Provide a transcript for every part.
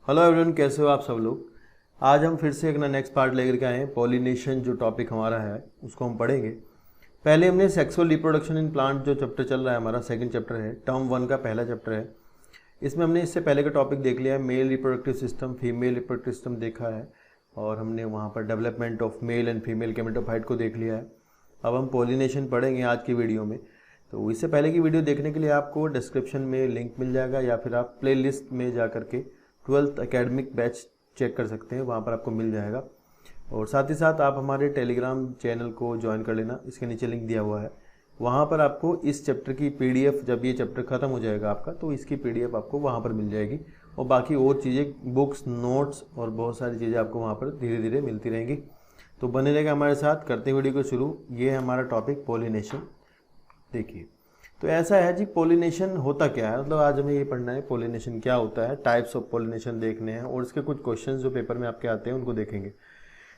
Hello everyone, कैसे हो आप सब लोग। आज हम फिर से एक नेक्स्ट पार्ट लेकर के आए हैं। पॉलिनेशन जो टॉपिक हमारा है उसको हम पढ़ेंगे। पहले हमने सेक्सुअल रिप्रोडक्शन इन प्लांट जो चैप्टर चल रहा है हमारा सेकंड चैप्टर है, टर्म 1 का पहला चैप्टर है। इसमें हमने इससे पहले का टॉपिक देख लिया है, male reproductive system, female reproductive system देखा है और हमने वहाँ पर development of male and female gametophyte को देख लिया है। अब हम पॉलिनेशन पढ़ेंगे आज की वीडियो में। तो इससे पहले की वीडियो देखने के लिए आपको डिस्क्रिप्शन में लिंक मिल जाएगा या फिर आप प्ले लिस्ट में जा करके 12th एकेडमिक बैच चेक कर सकते हैं, वहाँ पर आपको मिल जाएगा। और साथ ही साथ आप हमारे टेलीग्राम चैनल को ज्वाइन कर लेना, इसके नीचे लिंक दिया हुआ है। वहाँ पर आपको इस चैप्टर की पीडीएफ, जब ये चैप्टर ख़त्म हो जाएगा आपका, तो इसकी पीडीएफ आपको वहाँ पर मिल जाएगी और बाकी और चीज़ें, बुक्स, नोट्स और बहुत सारी चीज़ें आपको वहाँ पर धीरे धीरे मिलती रहेंगी। तो बने रहेगा हमारे साथ। करते हैं वीडियो को शुरू। ये है हमारा टॉपिक पॉलिनेशन। देखिए, तो ऐसा है जी, पॉलिनेशन होता क्या है, मतलब आज हमें ये पढ़ना है पॉलिनेशन क्या होता है, टाइप्स ऑफ पॉलिनेशन देखने हैं और इसके कुछ क्वेश्चंस जो पेपर में आपके आते हैं उनको देखेंगे।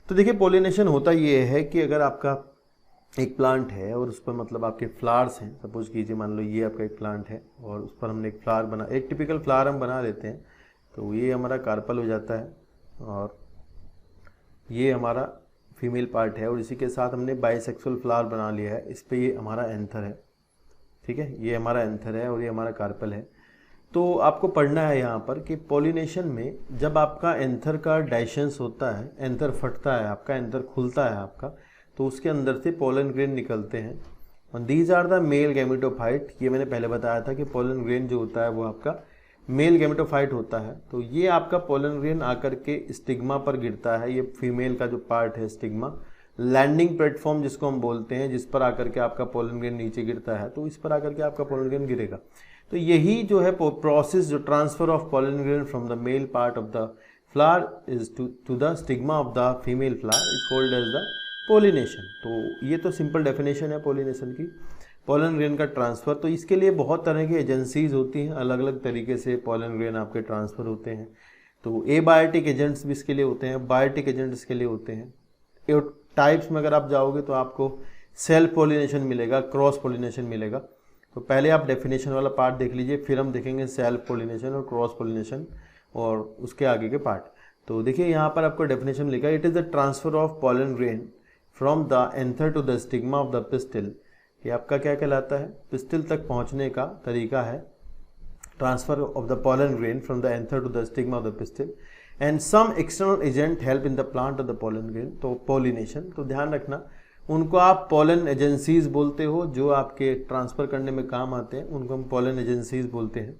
तो देखिए, पॉलिनेशन होता ये है कि अगर आपका एक प्लांट है और उस पर मतलब आपके फ्लावर्स हैं, सपोज कीजिए मान लो ये आपका एक प्लांट है और उस पर हमने एक फ्लावर बना, एक टिपिकल फ्लावर हम बना लेते हैं, तो ये हमारा कार्पल हो जाता है और ये हमारा फीमेल पार्ट है और इसी के साथ हमने बाइसेक्सुअल फ्लावर बना लिया है। इस पर ये हमारा एंथर है, ठीक है, ये हमारा एंथर है और ये हमारा कार्पल है। तो आपको पढ़ना है यहाँ पर कि पॉलिनेशन में जब आपका एंथर का डाइशंस होता है, एंथर फटता है आपका, एंथर खुलता है आपका, तो उसके अंदर से पोलन ग्रेन निकलते हैं और these are the male gametophyte. ये मैंने पहले बताया था कि पोलन ग्रेन जो होता है वो आपका मेल गैमेटोफाइट होता है। तो ये आपका पोलन ग्रेन आकर के स्टिग्मा पर गिरता है। ये फीमेल का जो पार्ट है स्टिग्मा, लैंडिंग प्लेटफॉर्म जिसको हम बोलते हैं, जिस पर आकर के आपका पोलन ग्रेन नीचे गिरता है, तो इस पर आकर के आपका पोलन ग्रेन गिरेगा। तो यही जो है प्रोसेस, जो transfer of pollen grain from the male part of the flower is to the stigma of the female flower is called as the pollination. तो ये तो सिंपल डेफिनेशन है पॉलिनेशन की, पोलन ग्रेन का ट्रांसफर। तो इसके लिए बहुत तरह की एजेंसीज होती हैं, अलग अलग तरीके से पोलन ग्रेन आपके ट्रांसफर होते हैं। तो एबायोटिक एजेंट्स भी इसके लिए होते हैं, बायोटिक एजेंट्स इसके लिए होते हैं। टाइप्स में अगर आप जाओगे तो आपको सेल्फ पॉलिनेशन मिलेगा, क्रॉस पॉलिनेशन मिलेगा। तो पहले आप डेफिनेशन वाला पार्ट देख लीजिए, फिर हम देखेंगे सेल्फ पॉलिनेशन और क्रॉस पॉलिनेशन और उसके आगे के पार्ट। तो देखिए यहाँ पर आपको डेफिनेशन लिखा है, it is the transfer of pollen grain from the anther to the stigma of the pistil. ये आपका क्या कहलाता है, पिस्टिल तक पहुँचने का तरीका है, transfer of the pollen grain from the anther to the stigma of the pistil and some external agent help in the plant of the pollen grain. तो पॉलिनेशन, तो ध्यान रखना, उनको आप पोलन एजेंसीज बोलते हो, जो आपके ट्रांसफर करने में काम आते हैं, उनको हम पोलन एजेंसीज बोलते हैं।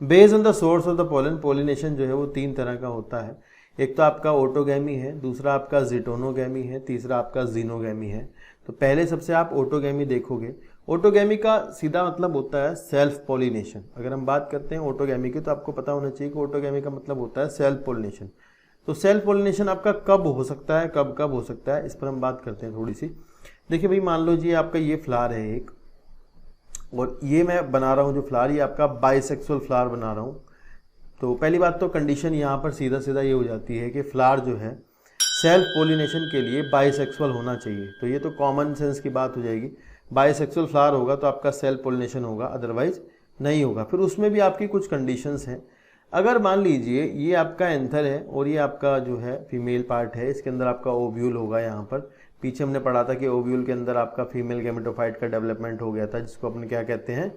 Based on the source of the pollen, pollination जो है वो 3 तरह का होता है। एक तो आपका ऑटोगैमी है, दूसरा आपका जिटोनोगैमी है, तीसरा आपका जीनोगैमी है। तो पहले सबसे आप ऑटोगैमी देखोगे। ऑटोगैमी का सीधा मतलब होता है सेल्फ पॉलिनेशन। अगर हम बात करते हैं ऑटोगैमी की, तो आपको पता होना चाहिए कि ऑटोगैमी का मतलब होता है सेल्फ पॉलिनेशन। तो सेल्फ पॉलिनेशन आपका कब हो सकता है, कब हो सकता है, इस पर हम बात करते हैं थोड़ी सी। देखिए भाई, मान लो जी आपका ये फ्लावर है एक, और ये मैं बना रहा हूँ जो फ्लावर, ये आपका बाइसेक्सुअल फ्लावर बना रहा हूँ। तो पहली बात तो कंडीशन यहाँ पर सीधा सीधा ये हो जाती है कि फ्लावर जो है सेल्फ पॉलिनेशन के लिए बाइसेक्सुअल होना चाहिए। तो ये तो कॉमन सेंस की बात हो जाएगी, बाइसेक्सुअल फ्लावर होगा तो आपका सेल्फ पॉलिनेशन होगा, अदरवाइज नहीं होगा। फिर उसमें भी आपकी कुछ कंडीशंस हैं। अगर मान लीजिए ये आपका एंथर है और ये आपका जो है फीमेल पार्ट है, इसके अंदर आपका ओव्यूल होगा। यहाँ पर पीछे हमने पढ़ा था कि ओव्यूल के अंदर आपका फीमेल गैमेटोफाइट का डेवलपमेंट हो गया था, जिसको अपन क्या कहते हैं,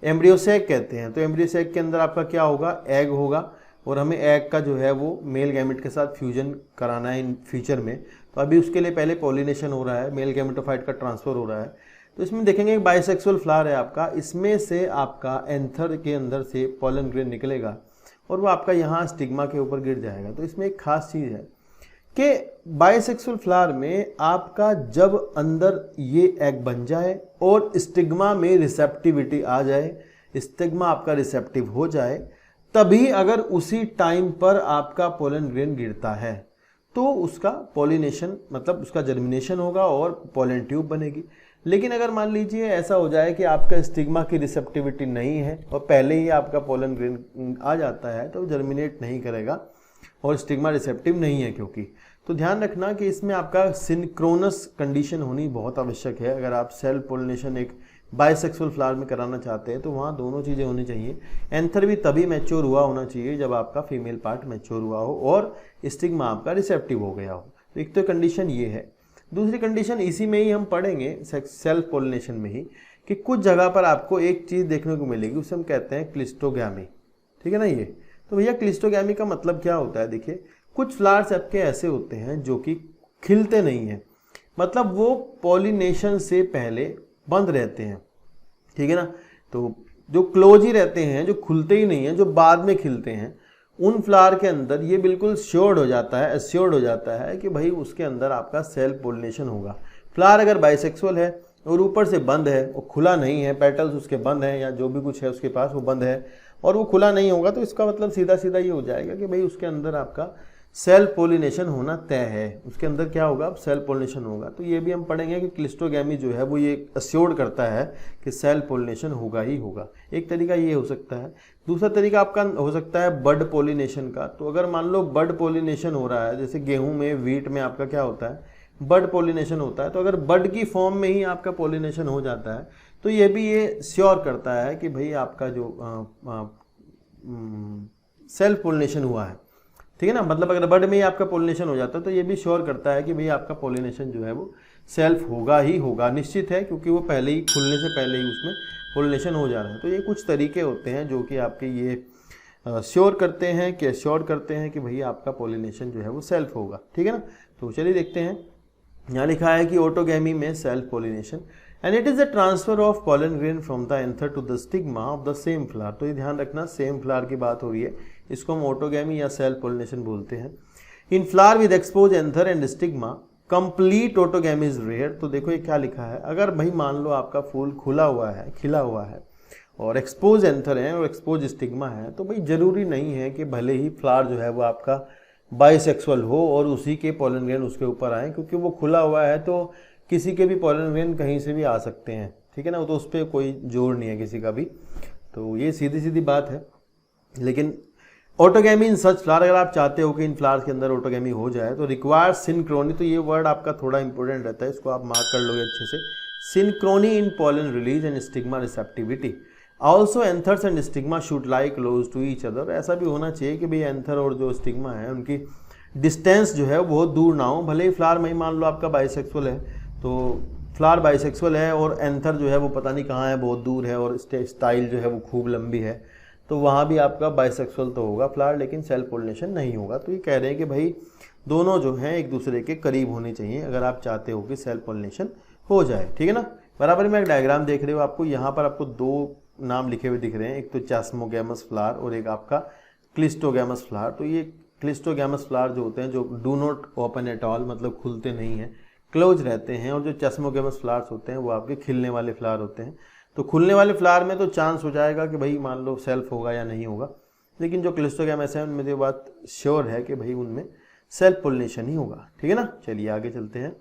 एम्ब्रियोसेक कहते हैं। तो एम्ब्रियोसेक के अंदर आपका क्या होगा, एग होगा और हमें एग का जो है वो मेल गैमेट के साथ फ्यूजन कराना है इन फ्यूचर में। तो अभी उसके लिए पहले पॉलिनेशन हो रहा है, मेल गैमेटोफाइट का ट्रांसफर हो रहा है। तो इसमें देखेंगे एक बाइसेक्सुअल फ्लावर है आपका, इसमें से आपका एंथर के अंदर से पोलन ग्रेन निकलेगा और वो आपका यहाँ स्टिग्मा के ऊपर गिर जाएगा। तो इसमें एक खास चीज़ है कि बाइसेक्सुअल फ्लावर में आपका जब अंदर ये एग बन जाए और स्टिग्मा में रिसेप्टिविटी आ जाए, स्टिग्मा आपका रिसेप्टिव हो जाए, तभी अगर उसी टाइम पर आपका पोलन ग्रेन गिरता है तो उसका पॉलिनेशन, मतलब उसका जर्मिनेशन होगा और पोलन ट्यूब बनेगी। लेकिन अगर मान लीजिए ऐसा हो जाए कि आपका स्टिग्मा की रिसेप्टिविटी नहीं है और पहले ही आपका पोलन ग्रेन आ जाता है, तो जर्मिनेट नहीं करेगा और स्टिग्मा रिसेप्टिव नहीं है क्योंकि। तो ध्यान रखना कि इसमें आपका सिंक्रोनस कंडीशन होनी बहुत आवश्यक है। अगर आप सेल्फ पॉलिनेशन एक बाइसेक्सुअल फ्लावर में कराना चाहते हैं तो वहाँ दोनों चीज़ें होनी चाहिए। एंथर भी तभी मैच्योर हुआ होना चाहिए जब आपका फीमेल पार्ट मैच्योर हुआ हो और स्टिग्मा आपका रिसेप्टिव हो गया हो। तो एक तो कंडीशन ये है। दूसरी कंडीशन इसी में ही हम पढ़ेंगे सेल्फ पोलिनेशन में ही कि कुछ जगह पर आपको एक चीज़ देखने को मिलेगी, उसे हम कहते हैं क्लिस्टोगैमी। ठीक है ना। ये तो भैया क्लिस्टोगैमी का मतलब क्या होता है? देखिए कुछ फ्लावर्स आपके ऐसे होते हैं जो कि खिलते नहीं हैं, मतलब वो पॉलिनेशन से पहले बंद रहते हैं। ठीक है ना। तो जो क्लोज ही रहते हैं, जो खुलते ही नहीं हैं, जो बाद में खिलते हैं, उन फ्लावर के अंदर ये बिल्कुल श्योर्ड हो जाता है, एश्योर्ड हो जाता है कि भाई उसके अंदर आपका सेल्फ पोलिनेशन होगा। फ्लावर अगर बाइसेक्सुअल है और ऊपर से बंद है और खुला नहीं है, पेटल्स उसके बंद हैं या जो भी कुछ है उसके पास वो बंद है और वो खुला नहीं होगा, तो इसका मतलब सीधा सीधा ये हो जाएगा कि भाई उसके अंदर आपका सेल्फ पोलिनेशन होना तय है। उसके अंदर क्या होगा? अब सेल्फ पोलिनेशन होगा। तो ये भी हम पढ़ेंगे कि क्लिस्टोगैमी जो है वो ये अश्योर्ड करता है कि सेल्फ पोलिनेशन होगा ही होगा। एक तरीका ये हो सकता है। दूसरा तरीका आपका हो सकता है बड पोलिनेशन का। तो अगर मान लो बड पोलिनेशन हो रहा है, जैसे गेहूं में, वीट में आपका क्या होता है? बड पोलिनेशन होता है। तो अगर बड की फॉर्म में ही आपका पोलिनेशन हो जाता है तो ये भी ये श्योर करता है कि भाई आपका जो सेल्फ पोलिनेशन हुआ है। ठीक है ना। मतलब अगर बड में ही आपका पोलिनेशन हो जाता है तो ये भी श्योर करता है कि भाई आपका पोलिनेशन जो है वो सेल्फ होगा ही होगा, निश्चित है, क्योंकि वो पहले ही खुलने से पहले ही उसमें पोलिनेशन हो जा रहा है। तो ये कुछ तरीके होते हैं जो कि आपके ये श्योर करते हैं कि श्योर करते हैं कि भाई आपका पोलिनेशन जो है वो सेल्फ होगा। ठीक है ना। तो चलिए देखते हैं। यहाँ लिखा है कि ऑटोगैमी में self pollination and it is the transfer of pollen grain from the anther to the stigma of the same flower. तो ये ध्यान रखना, सेम फ्लावर की बात हो रही है, इसको हम ऑटोगैमी या सेल्फ पोलिनेशन बोलते हैं। In flower with expose anther and stigma complete autogamy is rare. तो देखो ये क्या लिखा है, अगर भाई मान लो आपका फूल खुला हुआ है, खिला हुआ है और एक्सपोज एंथर है और एक्सपोज स्टिग्मा है, तो भाई जरूरी नहीं है कि भले ही फ्लावर जो है वो आपका बाइसेक्सुअल हो और उसी के पॉलन ग्रेन उसके ऊपर आए, क्योंकि वो खुला हुआ है तो किसी के भी पॉलन ग्रेन कहीं से भी आ सकते हैं। ठीक है ना। तो उस पर कोई जोर नहीं है किसी का भी। तो ये सीधी सीधी बात है। लेकिन ऑटोगैमी इन सच फ्लावर, अगर आप चाहते हो कि इन फ्लावर्स के अंदर ऑटोगैमी हो जाए तो रिक्वायर सिनक्रोनी। तो ये वर्ड आपका थोड़ा इंपॉर्टेंट रहता है, इसको आप मार्क कर लोगे अच्छे से। Synchrony in pollen release and stigma receptivity. Also anthers and stigma should lie close to each other. ऐसा भी होना चाहिए कि भाई एंथर और जो स्टिग्मा है उनकी डिस्टेंस जो है वो बहुत दूर ना हो। भले ही फ्लावर में मान लो आपका बाइसेक्सुअल है, तो फ्लावर बाइसेक्सुअल है और एंथर जो है वो पता नहीं कहाँ है, बहुत दूर है और स्टाइल जो है वो खूब लंबी है, तो वहाँ भी आपका बाइसेक्सुअल तो होगा फ्लावर, लेकिन सेल्फ पोलिनेशन नहीं होगा। तो ये कह रहे हैं कि भाई दोनों जो हैं एक दूसरे के करीब होने चाहिए अगर आप चाहते हो कि सेल्फ पोलिनेशन हो जाए। ठीक है ना। बराबर में एक डायग्राम देख रहे हो आपको, यहाँ पर आपको दो नाम लिखे हुए दिख रहे हैं, एक तो चैस्मोगैमस फ्लावर और एक आपका क्लिस्टोगैमस फ्लावर। तो ये क्लिस्टोगैमस फ्लावर जो होते हैं जो do not open at all, मतलब खुलते नहीं हैं, क्लोज रहते हैं, और जो चैस्मोगैमस फ्लावर्स होते हैं वो आपके खिलने वाले फ्लावर होते हैं। तो खुलने वाले फ्लावर में तो चांस हो जाएगा कि भाई मान लो सेल्फ होगा या नहीं होगा, लेकिन जो क्लिस्टोगैमस है उनमें तो बात श्योर है कि भाई उनमें सेल्फ पोलिनेशन ही होगा। ठीक है ना। चलिए आगे चलते हैं।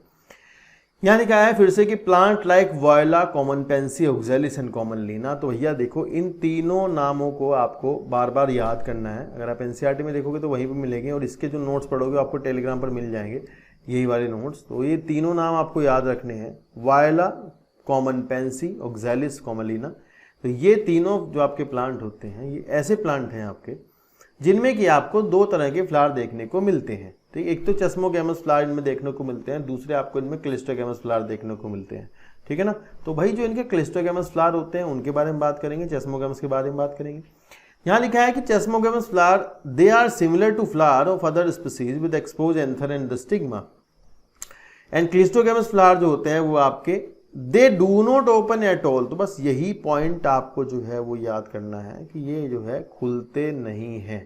यहाँ लिखा है फिर से कि plant like viola, common pansy, oxalis and commelina. तो भैया देखो इन तीनों नामों को आपको बार बार याद करना है। अगर आप एनसीईआरटी में देखोगे तो वहीं पर मिलेंगे और इसके जो नोट्स पढ़ोगे आपको टेलीग्राम पर मिल जाएंगे यही वाले नोट्स। तो ये तीनों नाम आपको याद रखने हैं, viola, common pansy, oxalis, commelina. तो ये तीनों जो आपके प्लांट होते हैं ये ऐसे प्लांट हैं आपके जिनमें कि आपको दो तरह के फ्लावर देखने को मिलते हैं। ठीक, एक तो चैस्मोगैमस फ्लावर इनमें देखने को मिलते हैं, दूसरे आपको इनमें क्लिस्टोगैमस फ्लावर देखने को मिलते हैं। ठीक है ना। तो भाई जो इनके क्लिस्टोगैमस फ्लावर होते हैं उनके बारे में बात करेंगे, चैस्मोगैमस के बारे में बात करेंगे। यहाँ लिखा है कि chasmogamous flower they are similar to flower of other species with expose anther and the stigma, and cleistogamous flower जो होते हैं वो आपके they do not open at all. तो बस यही पॉइंट आपको जो है वो याद करना है कि ये जो है खुलते नहीं है,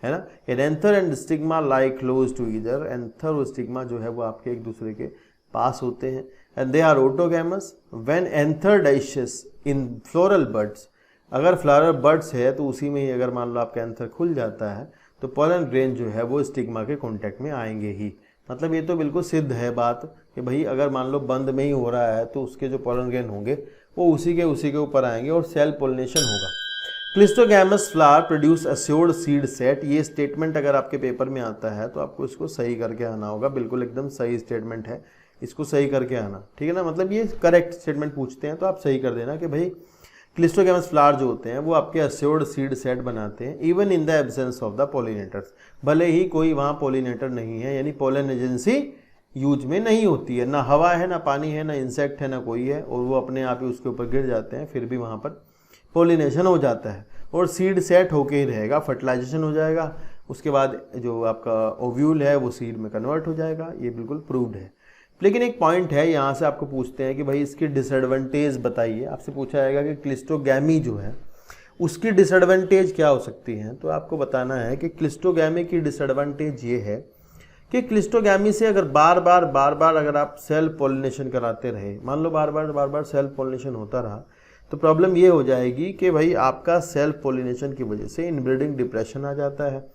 है ना। Anther and stigma lie close to either. Anther और स्टिग्मा जो है वो आपके एक दूसरे के पास होते हैं। And they are autogamous when anther dehisces in floral buds. अगर फ्लावर बड्स है तो उसी में ही अगर मान लो आपका एंथर खुल जाता है तो पॉलन ग्रेन जो है वो स्टिग्मा के कॉन्टेक्ट में आएंगे ही। मतलब ये तो बिल्कुल सिद्ध है बात कि भाई अगर मान लो बंद में ही हो रहा है तो उसके जो पॉलन ग्रेन होंगे वो उसी के ऊपर आएंगे और सेल्फ पोलिनेशन होगा। Cleistogamous flower produce assured seed set. ये स्टेटमेंट अगर आपके पेपर में आता है तो आपको इसको सही करके आना होगा, बिल्कुल एकदम सही स्टेटमेंट है। इसको सही करके आना, ठीक है ना। मतलब ये करेक्ट स्टेटमेंट पूछते हैं तो आप सही कर देना कि भाई क्लिस्टोगैमस फ्लावर जो होते हैं वो आपके अस्योर्ड सीड सेट बनाते हैं even in the absence of the pollinators, भले ही कोई वहाँ पॉलिनेटर नहीं है, यानी पोलन एजेंसी यूज में नहीं होती है, ना हवा है, ना पानी है, ना इंसेक्ट है, ना कोई है, और वो अपने आप ही उसके ऊपर गिर जाते हैं, फिर भी वहाँ पर पॉलिनेशन हो जाता है और सीड सेट होके ही रहेगा, फर्टिलाइजेशन हो जाएगा, उसके बाद जो आपका ओव्यूल है वो सीड में कन्वर्ट हो जाएगा। ये बिल्कुल प्रूव्ड है। लेकिन एक पॉइंट है, यहाँ से आपको पूछते हैं कि भाई इसकी डिसएडवांटेज बताइए। आपसे पूछा जाएगा कि क्लिस्टोगैमी जो है उसकी डिसएडवांटेज क्या हो सकती है, तो आपको बताना है कि क्लिस्टोगैमी की डिसएडवांटेज ये है कि क्लिस्टोगैमी से अगर बार बार अगर आप सेल्फ पॉलिनेशन कराते रहे, मान लो बार बार सेल्फ पॉलिनेशन होता रहा, तो प्रॉब्लम ये हो जाएगी कि भाई आपका सेल्फ पॉलिनेशन की वजह से इनब्रीडिंग डिप्रेशन आ जाता है,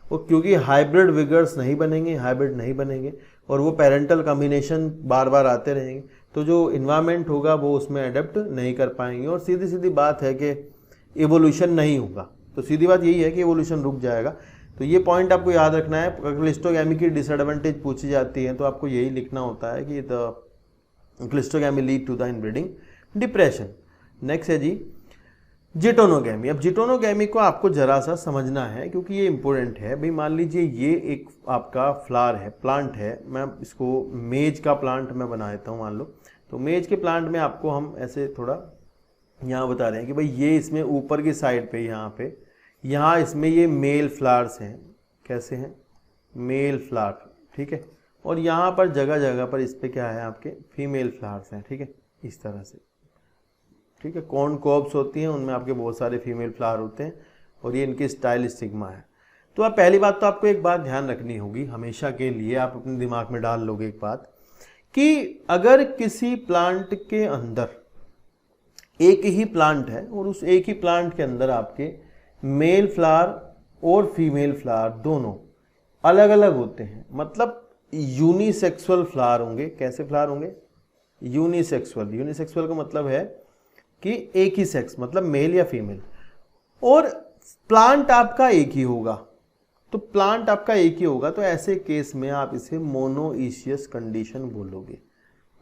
वो क्योंकि हाइब्रिड विगर्स नहीं बनेंगे, हाइब्रिड नहीं बनेंगे और वो पेरेंटल कॉम्बिनेशन बार बार आते रहेंगे, तो जो इन्वायरमेंट होगा वो उसमें अडेप्ट नहीं कर पाएंगे और सीधी सीधी बात है कि इवोल्यूशन नहीं होगा। तो सीधी बात यही है कि इवोल्यूशन रुक जाएगा। तो ये पॉइंट आपको याद रखना है। अगर क्लिस्टोगैमी की डिसएडवांटेज पूछी जाती है तो आपको यही लिखना होता है कि the cleistogamy lead to the inbreeding depression. Next है जी जिटोनोगैमी। अब जिटोनोगैमी को आपको जरा सा समझना है क्योंकि ये इंपॉर्टेंट है। भाई मान लीजिए ये एक आपका फ्लावर है, प्लांट है, मैं इसको मेज का प्लांट मैं बना देता हूँ मान लो। तो मेज के प्लांट में आपको हम ऐसे थोड़ा यहाँ बता रहे हैं कि भाई ये इसमें ऊपर की साइड पे यहाँ इसमें ये मेल फ्लावर्स हैं। कैसे हैं? मेल फ्लावर, ठीक है। और यहाँ पर जगह जगह पर इस पे क्या है आपके फीमेल फ्लावर्स हैं, ठीक है, इस तरह से, ठीक है। कॉर्न कॉब्स होती हैं, उनमें आपके बहुत सारे फीमेल फ्लावर होते हैं और ये इनकी स्टाइल स्टिग्मा है। तो आप पहली बात तो आपको एक बात ध्यान रखनी होगी, हमेशा के लिए आप अपने दिमाग में डाल लोगे एक बात कि अगर किसी प्लांट के अंदर एक ही प्लांट है और उस एक ही प्लांट के अंदर आपके मेल फ्लावर और फीमेल फ्लावर दोनों अलग अलग होते हैं, मतलब यूनिसेक्सुअल फ्लावर होंगे। कैसे फ्लावर होंगे? यूनिसेक्सुअल। यूनिसेक्सुअल का मतलब है कि एक ही सेक्स, मतलब मेल या फीमेल, और प्लांट आपका एक ही होगा। तो प्लांट आपका एक ही होगा तो ऐसे केस में आप इसे मोनोइशियस कंडीशन बोलोगे।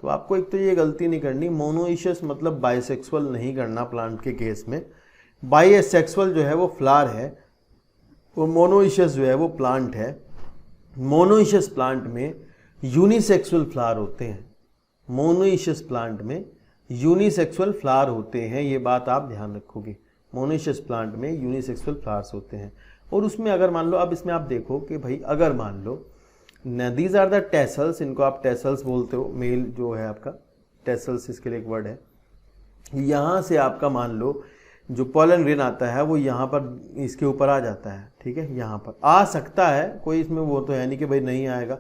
तो आपको एक तो ये गलती नहीं करनी, मोनोइशियस मतलब बाइसेक्सुअल नहीं करना प्लांट के केस में। बाइसेक्सुअल जो है वो फ्लावर है, वो मोनोइशियस जो है वो प्लांट है। मोनोइशियस प्लांट में यूनिसेक्सुअल फ्लावर होते हैं, मोनोइशियस प्लांट में यूनिसेक्सुअल फ्लावर होते हैं, ये बात आप ध्यान रखोगे। मोनोइशियस प्लांट में यूनिसेक्सुअल फ्लावर्स होते हैं। और उसमें अगर मान लो, अब इसमें आप देखो कि भाई अगर मान लो दीज आर द टेसल्स, इनको आप टेसल्स बोलते हो, मेल जो है आपका टेसल्स, इसके लिए एक वर्ड है। यहाँ से आपका मान लो जो पोलन ग्रेन आता है वो यहाँ पर इसके ऊपर आ जाता है, ठीक है। यहाँ पर आ सकता है, कोई इसमें वो तो है नहीं कि भाई नहीं आएगा,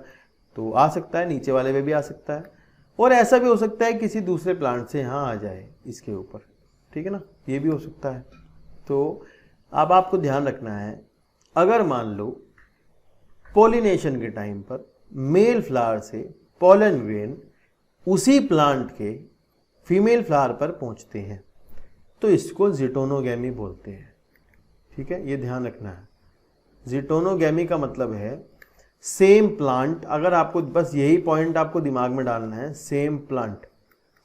तो आ सकता है, नीचे वाले पे भी आ सकता है, और ऐसा भी हो सकता है किसी दूसरे प्लांट से यहाँ आ जाए इसके ऊपर, ठीक है ना, ये भी हो सकता है। तो अब आपको ध्यान रखना है, अगर मान लो पॉलिनेशन के टाइम पर मेल फ्लावर से पोलन ग्रेन उसी प्लांट के फीमेल फ्लावर पर पहुंचते हैं तो इसको जिटोनोगैमी बोलते हैं, ठीक है, ये ध्यान रखना है। जिटोनोगैमी का मतलब है सेम प्लांट, अगर आपको बस यही पॉइंट आपको दिमाग में डालना है, same plant,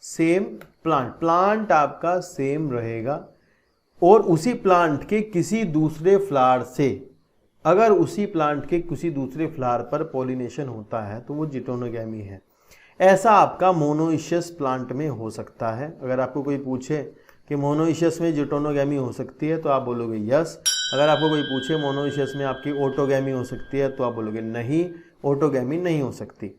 same plant, plant आपका सेम रहेगा और उसी प्लांट के किसी दूसरे फ्लावर से, अगर उसी प्लांट के किसी दूसरे फ्लावर पर पॉलिनेशन होता है तो वो जिटोनोगैमी है। ऐसा आपका मोनोइशियस प्लांट में हो सकता है। अगर आपको कोई पूछे कि मोनोइशियस में जिटोनोगैमी हो सकती है तो आप बोलोगे यस। अगर आपको कोई पूछे मोनोइशियस में आपकी ऑटोगैमी हो सकती है तो आप बोलोगे नहीं, ऑटोगैमी नहीं हो सकती।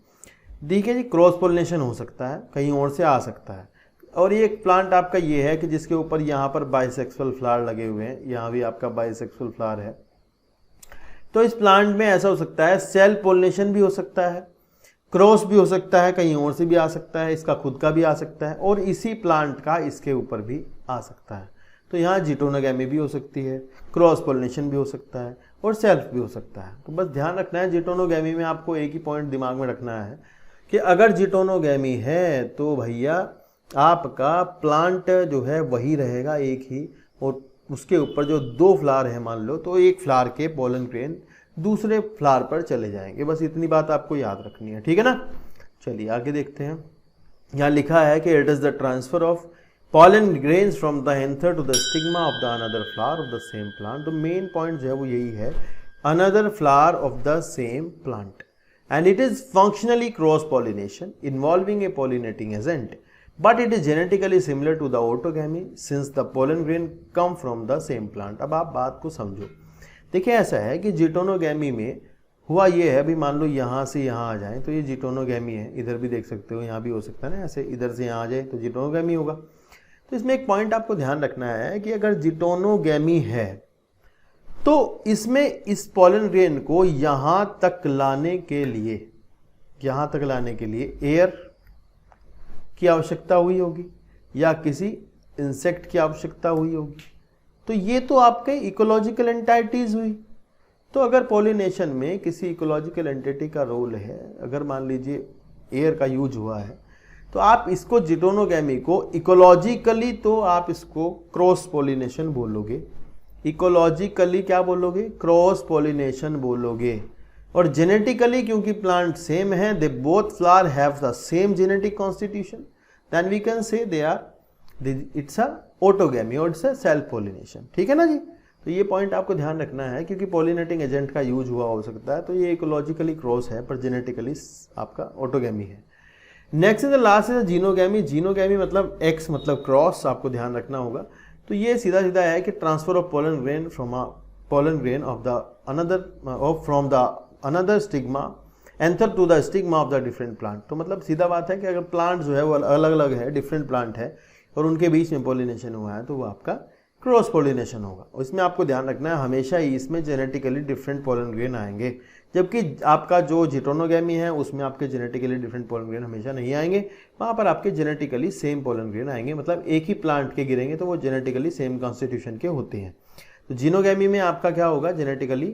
देखिए जी, क्रॉस पोलिनेशन हो सकता है, कहीं और से आ सकता है। और ये एक प्लांट आपका ये है कि जिसके ऊपर यहाँ पर बाइसेक्सुअल फ्लावर लगे हुए हैं, यहाँ भी आपका बाइसेक्सुअल फ्लावर है। तो इस प्लांट में ऐसा हो सकता है सेल्फ पोलिनेशन भी हो सकता है, क्रॉस भी हो सकता है, कहीं और से भी आ सकता है, इसका खुद का भी आ सकता है, और इसी प्लांट का इसके ऊपर भी आ सकता है। तो यहाँ जिटोनोगैमी भी हो सकती है, क्रॉस पोलिनेशन भी हो सकता है और सेल्फ भी हो सकता है। तो बस ध्यान रखना है, जिटोनोगैमी में आपको एक ही पॉइंट दिमाग में रखना है कि अगर जिटोनोगैमी है तो भैया आपका प्लांट जो है वही रहेगा एक ही, और उसके ऊपर जो दो फ्लावर है मान लो, तो एक फ्लावर के पोलन ग्रेन दूसरे फ्लावर पर चले जाएंगे। बस इतनी बात आपको याद रखनी है, ठीक है ना। चलिए आगे देखते हैं। यहाँ लिखा है कि it is the transfer of pollen grains from the anther to the stigma of the another flower of the same plant। तो मेन पॉइंट जो है वो यही है, another flower of the same plant and it is functionally cross pollination involving a pollinating agent but it is genetically similar to the autogamy since the pollen grain come from the same plant। अब आप बात को समझो। देखिए ऐसा है कि जिटोनोगैमी में हुआ ये है, अभी मान लो यहाँ से यहाँ आ जाए तो ये जिटोनोगैमी है, इधर भी देख सकते हो, यहाँ भी हो सकता है ना, ऐसे इधर से यहाँ आ जाए तो जिटोनोगैमी होगा। तो इसमें एक पॉइंट आपको ध्यान रखना है कि अगर जिटोनोगैमी है तो इसमें इस पॉलन ग्रेन को यहां तक लाने के लिए एयर की आवश्यकता हुई होगी या किसी इंसेक्ट की आवश्यकता हुई होगी। तो ये तो आपके इकोलॉजिकल एंटाइटीज हुई। तो अगर पॉलिनेशन में किसी इकोलॉजिकल एंटिटी का रोल है, अगर मान लीजिए एयर का यूज हुआ है, तो आप इसको जिटोनोगैमी को इकोलॉजिकली तो आप इसको क्रॉस पॉलिनेशन बोलोगे, इकोलॉजिकली क्या बोलोगे, क्रॉस पॉलिनेशन बोलोगे। और जेनेटिकली क्योंकि प्लांट सेम है, they both flower have the same genetic constitution, then we can say they are it's a autogamy और इट्स अ सेल्फ पॉलिनेशन। ठीक है ना जी। तो ये पॉइंट आपको ध्यान रखना है क्योंकि पॉलिनेटिंग एजेंट का यूज हुआ हो सकता है, तो ये इकोलॉजिकली क्रॉस है पर जेनेटिकली आपका ऑटोगैमी है। Next in the last is xenogamy. Xenogamy मतलब एक्स मतलब क्रॉस, आपको ध्यान रखना होगा। तो ये सीधा सीधा है कि transfer of pollen grain from pollen grain of the another from the another stigma anther to the stigma of the different plant. तो मतलब सीधा बात है कि अगर प्लांट जो है वो अलग अलग है, डिफरेंट प्लांट है और उनके बीच में पॉलिनेशन हुआ है तो वो आपका क्रॉस पॉलिनेशन होगा। इसमें आपको ध्यान रखना है हमेशा ही इसमें जेनेटिकली डिफरेंट पोलन ग्रेन आएंगे, जबकि आपका जो जिटोनोगैमी है उसमें आपके जेनेटिकली डिफरेंट पोलन ग्रेन हमेशा नहीं आएंगे, वहाँ पर आपके जेनेटिकली सेम पोलन ग्रेन आएंगे। मतलब एक ही प्लांट के गिरेंगे तो वो जेनेटिकली सेम कॉन्स्टिट्यूशन के होते हैं। तो जीनोगैमी में आपका क्या होगा, जेनेटिकली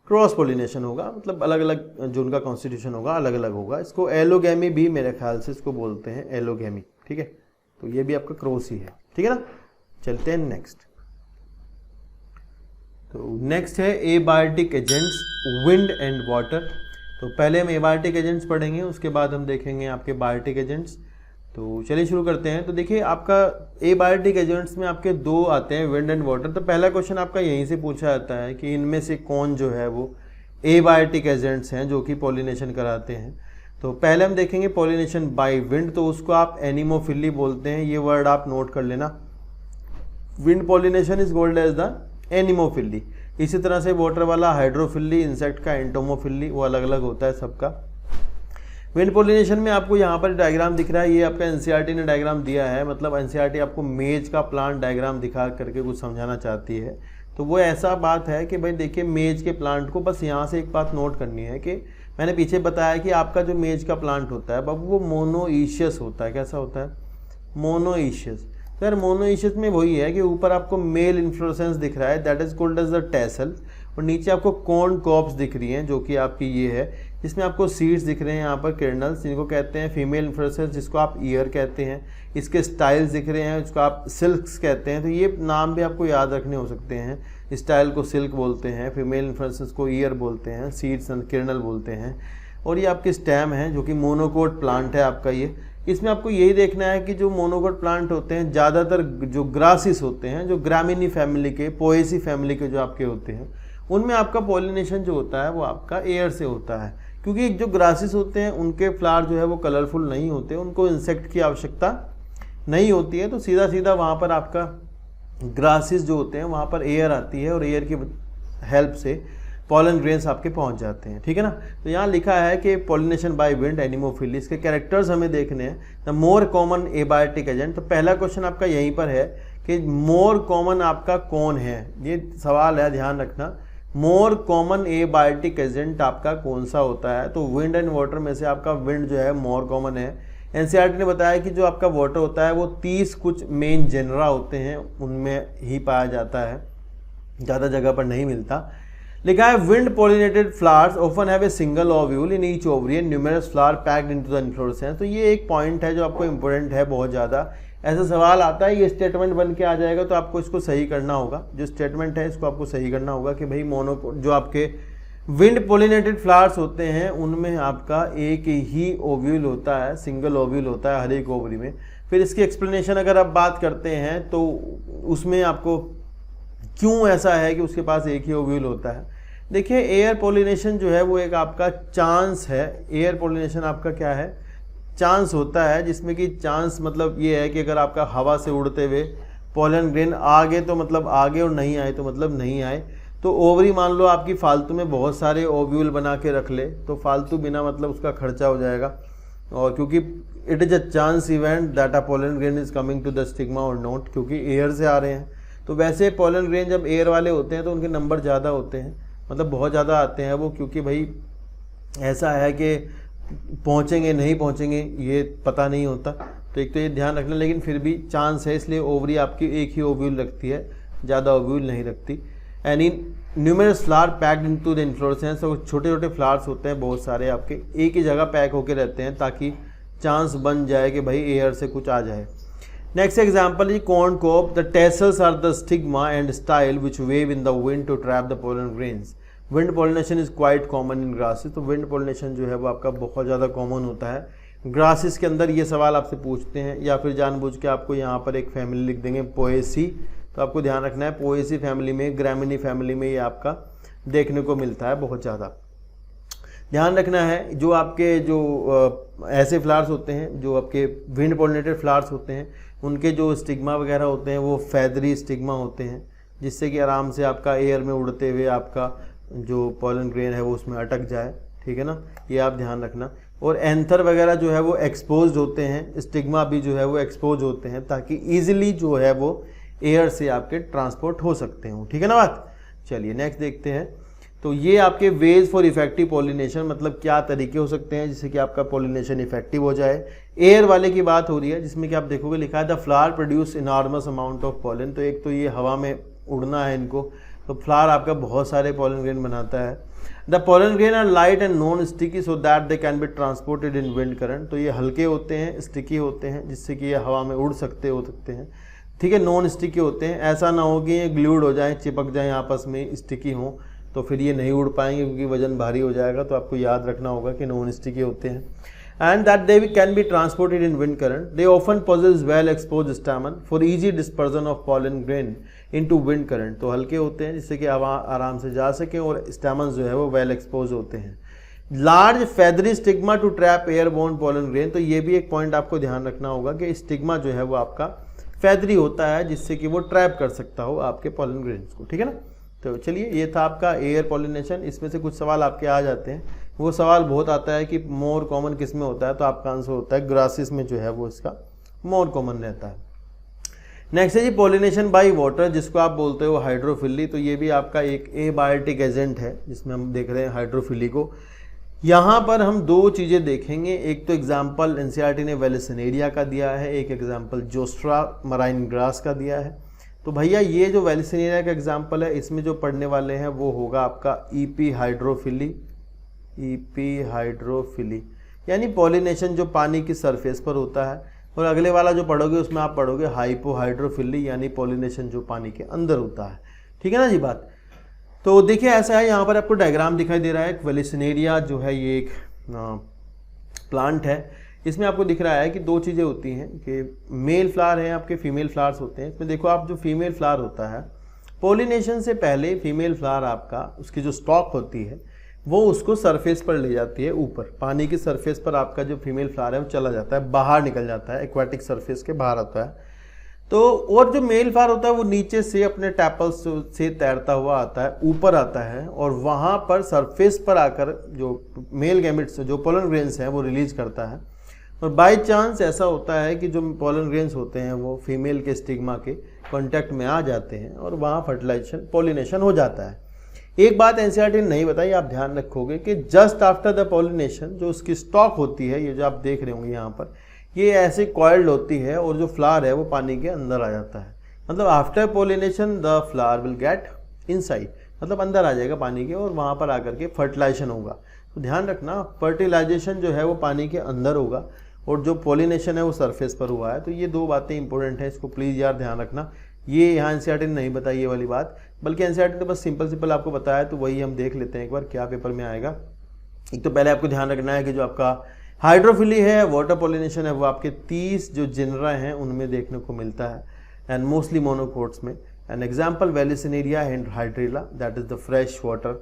क्रॉस पॉलिनेशन होगा, मतलब अलग अलग जो उनका कॉन्स्टिट्यूशन होगा अलग अलग होगा। इसको एलोगैमी भी मेरे ख्याल से इसको बोलते हैं, एलोगैमी। ठीक है, तो ये भी आपका क्रॉस ही है। ठीक है ना। चलते हैं नेक्स्ट। तो नेक्स्ट है abiotic agents, wind and water. तो पहले हम एबायोटिक एजेंट्स पढ़ेंगे, उसके बाद हम देखेंगे आपके बायोटिक एजेंट्स। तो चलिए शुरू करते हैं। तो देखिए आपका एबायोटिक एजेंट्स में आपके दो आते हैं, विंड एंड वाटर। तो पहला क्वेश्चन आपका यहीं से पूछा जाता है कि इनमें से कौन जो है वो एबायोटिक एजेंट्स हैं जो कि पॉलिनेशन कराते हैं। तो पहले हम देखेंगे पॉलिनेशन बाय विंड, तो उसको आप एनिमोफिली बोलते हैं, ये वर्ड आप नोट कर लेना। Wind pollination is called as the anemophily. इसी तरह से वाटर वाला हाइड्रोफिली, इंसेक्ट का एंटोमोफिली, वो अलग अलग होता है सबका। विंड पॉलिनेशन में आपको यहाँ पर डायग्राम दिख रहा है, ये आपका एनसीईआरटी ने डायग्राम दिया है। मतलब एनसीईआरटी आपको मेज का प्लांट डायग्राम दिखा करके कुछ समझाना चाहती है। तो वो ऐसा बात है कि भाई देखिए मेज के प्लांट को, बस यहाँ से एक बात नोट करनी है कि मैंने पीछे बताया कि आपका जो मेज का प्लांट होता है बाबू वो मोनोइशियस होता है। कैसा होता है, मोनोइशियस। तो यार मोनोइशियस में वही है कि ऊपर आपको मेल इन्फ्लोरेसेंस दिख रहा है, that is called as the tassel, और नीचे आपको कॉर्न कॉप्स दिख रही हैं जो कि आपकी ये है, जिसमें आपको सीड्स दिख रहे हैं यहाँ पर, किर्नल्स, जिनको कहते हैं फीमेल इन्फ्लोरेसेंस, जिसको आप ईयर कहते हैं। इसके स्टाइल्स दिख रहे हैं जिसको आप सिल्क्स कहते हैं। तो ये नाम भी आपको याद रखने हो सकते हैं। स्टाइल को सिल्क बोलते हैं, फीमेल इन्फ्लोरेसेंस को ईयर बोलते हैं, सीड्स किर्नल बोलते हैं। और ये आपकी स्टेम है जो कि मोनोकोट प्लांट है आपका ये। इसमें आपको यही देखना है कि जो मोनोकोट प्लांट होते हैं ज़्यादातर जो ग्रासिस होते हैं, जो ग्रामिनी फैमिली के, पोएसी फैमिली के जो आपके होते हैं, उनमें आपका पॉलिनेशन जो होता है वो आपका एयर से होता है। क्योंकि जो ग्रासिस होते हैं उनके फ्लावर जो है वो कलरफुल नहीं होते, उनको इंसेक्ट की आवश्यकता नहीं होती है। तो सीधा सीधा वहाँ पर आपका ग्रासिस जो होते हैं वहाँ पर एयर आती है और एयर की हेल्प से पॉलन ग्रेन्स आपके पहुंच जाते हैं। ठीक है ना। तो यहाँ लिखा है कि पॉलिनेशन बाय विंड एनिमोफिली, इसके कैरेक्टर्स हमें देखने हैं। The more common abiotic agent, तो पहला क्वेश्चन आपका यहीं पर है कि मोर कॉमन आपका कौन है, ये सवाल है, ध्यान रखना। मोर कॉमन एबायोटिक एजेंट आपका कौन सा होता है। तो विंड एंड वाटर में से आपका विंड जो है मोर कॉमन है। एनसीईआरटी ने बताया कि जो आपका वाटर होता है वो 30 कुछ मेन जेनरा होते हैं उनमें ही पाया जाता है, ज़्यादा जगह पर नहीं मिलता। लिखा है wind pollinated flowers often have a single ovule in each ovary and numerous flower packed into the inflorescence. तो ये एक पॉइंट है जो आपको इंपॉर्टेंट है बहुत ज़्यादा। ऐसा सवाल आता है, ये स्टेटमेंट बन के आ जाएगा तो आपको इसको सही करना होगा। जो स्टेटमेंट है इसको आपको सही करना होगा कि भाई मोनो जो आपके विंड पोलिनेटेड फ्लावर्स होते हैं, उनमें आपका एक ही ओव्यूल होता है, सिंगल ओव्यूल होता है हर एक ओवरी में। फिर इसकी एक्सप्लेनेशन अगर आप बात करते हैं तो उसमें आपको क्यों ऐसा है कि उसके पास एक ही ओव्यूल होता है। देखिए एयर पोलिनेशन जो है वो एक आपका चांस है। एयर पोलिनेशन आपका क्या है, चांस होता है, जिसमें कि चांस मतलब ये है कि अगर आपका हवा से उड़ते हुए पोलन ग्रेन आ गए तो मतलब आ गए और नहीं आए तो मतलब नहीं आए। तो ओवरी मान लो आपकी फालतू में बहुत सारे ओव्यूल बना के रख ले तो फालतू बिना मतलब उसका खर्चा हो जाएगा, और क्योंकि it is a chance event that a pollen grain is coming to the stigma और नॉट, क्योंकि एयर से आ रहे हैं। तो वैसे पोलन ग्रेन जब एयर वाले होते हैं तो उनके नंबर ज़्यादा होते हैं, मतलब बहुत ज़्यादा आते हैं वो, क्योंकि भाई ऐसा है कि पहुँचेंगे नहीं पहुँचेंगे ये पता नहीं होता। तो एक तो ये ध्यान रखना, लेकिन फिर भी चांस है, इसलिए ओवरी आपकी एक ही ओव्यूल रखती है, ज़्यादा ओव्यूल नहीं रखती। And in numerous flower packed into the inflorescence, और छोटे छोटे फ्लावर्स होते हैं बहुत सारे आपके एक ही जगह पैक होके रहते हैं ताकि चांस बन जाए कि भाई एयर से कुछ आ जाए। Next example is corn cob. The tassels are the stigma and style which wave in the wind to trap the pollen grains. Wind pollination is quite common in grasses. तो wind pollination जो है वो आपका बहुत ज़्यादा common होता है grasses के अंदर। ये सवाल आपसे पूछते हैं या फिर जानबूझ के आपको यहाँ पर एक फैमिली लिख देंगे पोएसी, तो आपको ध्यान रखना है पोएसी फैमिली में, ग्रामिनी फैमिली में ये आपका देखने को मिलता है बहुत ज़्यादा। ध्यान रखना है जो आपके जो ऐसे फ्लावर्स होते हैं जो आपके विंड पोलिनेटेड फ्लावर्स होते हैं, उनके जो स्टिग्मा वगैरह होते हैं वो फैदरी स्टिग्मा होते हैं, जिससे कि आराम से आपका एयर में उड़ते हुए आपका जो पोलन ग्रेन है वो उसमें अटक जाए, ठीक है ना, ये आप ध्यान रखना। और एंथर वगैरह जो है वो एक्सपोज होते हैं, स्टिग्मा भी जो है वो एक्सपोज होते हैं ताकि ईजिली जो है वो एयर से आपके ट्रांसपोर्ट हो सकते हो, ठीक है ना बात। चलिए नेक्स्ट देखते हैं। तो ये आपके वेज फॉर इफेक्टिव पॉलिनेशन, मतलब क्या तरीके हो सकते हैं जिससे कि आपका पॉलिनेशन इफेक्टिव हो जाए। एयर वाले की बात हो रही है जिसमें कि आप देखोगे लिखा है the flower produce enormous amount of pollen. तो एक तो ये हवा में उड़ना है इनको, तो फ्लावर आपका बहुत सारे पॉलन ग्रेन बनाता है। The pollen grain are light and non sticky so that they can be transported in wind current. तो ये हल्के होते हैं, स्टिकी होते हैं, जिससे कि ये हवा में उड़ सकते हैं, ठीक है। नॉन स्टिकी होते हैं, ऐसा ना हो कि ये ग्लूड हो जाए, चिपक जाए आपस में, स्टिकी हों तो फिर ये नहीं उड़ पाएंगे क्योंकि वजन भारी हो जाएगा। तो आपको याद रखना होगा कि नॉन स्टिकी होते हैं। And that they can be transported in wind current. They often possess well expose stamen for easy dispersion of pollen grain into wind current. तो हल्के होते हैं जिससे कि हवा आराम से जा सके, और स्टैमन जो है वो वेल एक्सपोज होते हैं। Large feathery stigma to trap airborne pollen grain. तो ये भी एक पॉइंट आपको ध्यान रखना होगा कि स्टिग्मा जो है वो आपका फेदरी होता है जिससे कि वो ट्रैप कर सकता हो आपके पॉलन ग्रेन्स को, ठीक है ना। तो चलिए ये था आपका एयर पॉलिनेशन। इसमें से कुछ सवाल आपके आ जाते हैं, वो सवाल बहुत आता है कि मोर कॉमन किस में होता है, तो आपका आंसर होता है ग्रासेस में जो है वो इसका मोर कॉमन रहता है। नेक्स्ट है जी पॉलिनेशन बाय वाटर, जिसको आप बोलते हो हाइड्रोफिली। तो ये भी आपका एक एबायोटिक एजेंट है जिसमें हम देख रहे हैं हाइड्रोफिली को। यहाँ पर हम दो चीज़ें देखेंगे, एक तो एग्जाम्पल एनसीईआरटी ने वेलिसिनेरिया का दिया है, एक एग्जाम्पल जोस्ट्रा मराइन ग्रास का दिया है। तो भैया ये जो वेलिसिनेरिया का एग्जाम्पल है इसमें जो पढ़ने वाले हैं वो होगा आपका ईपी हाइड्रोफिली। ईपी हाइड्रोफिली यानी पॉलिनेशन जो पानी की सरफेस पर होता है, और अगले वाला जो पढ़ोगे उसमें आप पढ़ोगे हाइपो हाइड्रोफिली यानी पॉलिनेशन जो पानी के अंदर होता है, ठीक है ना जी बात। तो देखिए ऐसा है, यहाँ पर आपको डायग्राम दिखाई दे रहा है। वेलिसिनेरिया जो है ये एक प्लांट है, इसमें आपको दिख रहा है कि दो चीज़ें होती हैं कि मेल फ्लावर है आपके, फीमेल फ्लावर्स होते हैं। इसमें देखो आप जो फीमेल फ्लावर होता है, पॉलिनेशन से पहले फीमेल फ्लावर आपका उसकी जो स्टॉक होती है वो उसको सरफेस पर ले जाती है, ऊपर पानी की सरफेस पर आपका जो फीमेल फ्लावर है वो चला जाता है, बाहर निकल जाता है, एक्वाटिक सरफेस के बाहर आता है। तो और जो मेल फ्लावर होता है वो नीचे से अपने टैपल्स से तैरता हुआ आता है, ऊपर आता है, और वहाँ पर सरफेस पर आकर जो मेल गैमेट्स जो पोलन ग्रेन्स हैं वो रिलीज करता है। और बाय चांस ऐसा होता है कि जो पोलन ग्रेन्स होते हैं वो फीमेल के स्टिग्मा के कांटेक्ट में आ जाते हैं और वहाँ फर्टिलाइजेशन पॉलिनेशन हो जाता है। एक बात एनसीईआरटी ने नहीं बताई, आप ध्यान रखोगे कि जस्ट आफ्टर द पॉलिनेशन जो उसकी स्टॉक होती है, ये जो आप देख रहे होंगे यहाँ पर, ये ऐसे कॉइल्ड होती है और जो फ्लावर है वो पानी के अंदर आ जाता है। मतलब after pollination the flower will get inside, मतलब अंदर आ जाएगा पानी के और वहाँ पर आकर के फर्टिलाइजेशन होगा। तो ध्यान रखना फर्टिलाइजेशन जो है वो पानी के अंदर होगा और जो पॉलिनेशन है वो सरफेस पर हुआ है। तो ये दो बातें इंपॉर्टेंट है, इसको प्लीज़ यार ध्यान रखना। ये यहाँ एनसीईआरटी ने नहीं बताई ये वाली बात, बल्कि एनसीईआरटी ने बस सिंपल आपको बताया, तो वही हम देख लेते हैं एक बार क्या पेपर में आएगा। एक तो पहले आपको ध्यान रखना है कि जो आपका हाइड्रोफिली है, वाटर पॉलिनेशन है, वो आपके 30 जो जिनरा हैं उनमें देखने को मिलता है, एंड मोस्टली मोनोकोट्स में। An example Vallisneria and Hydrilla, that is the fresh water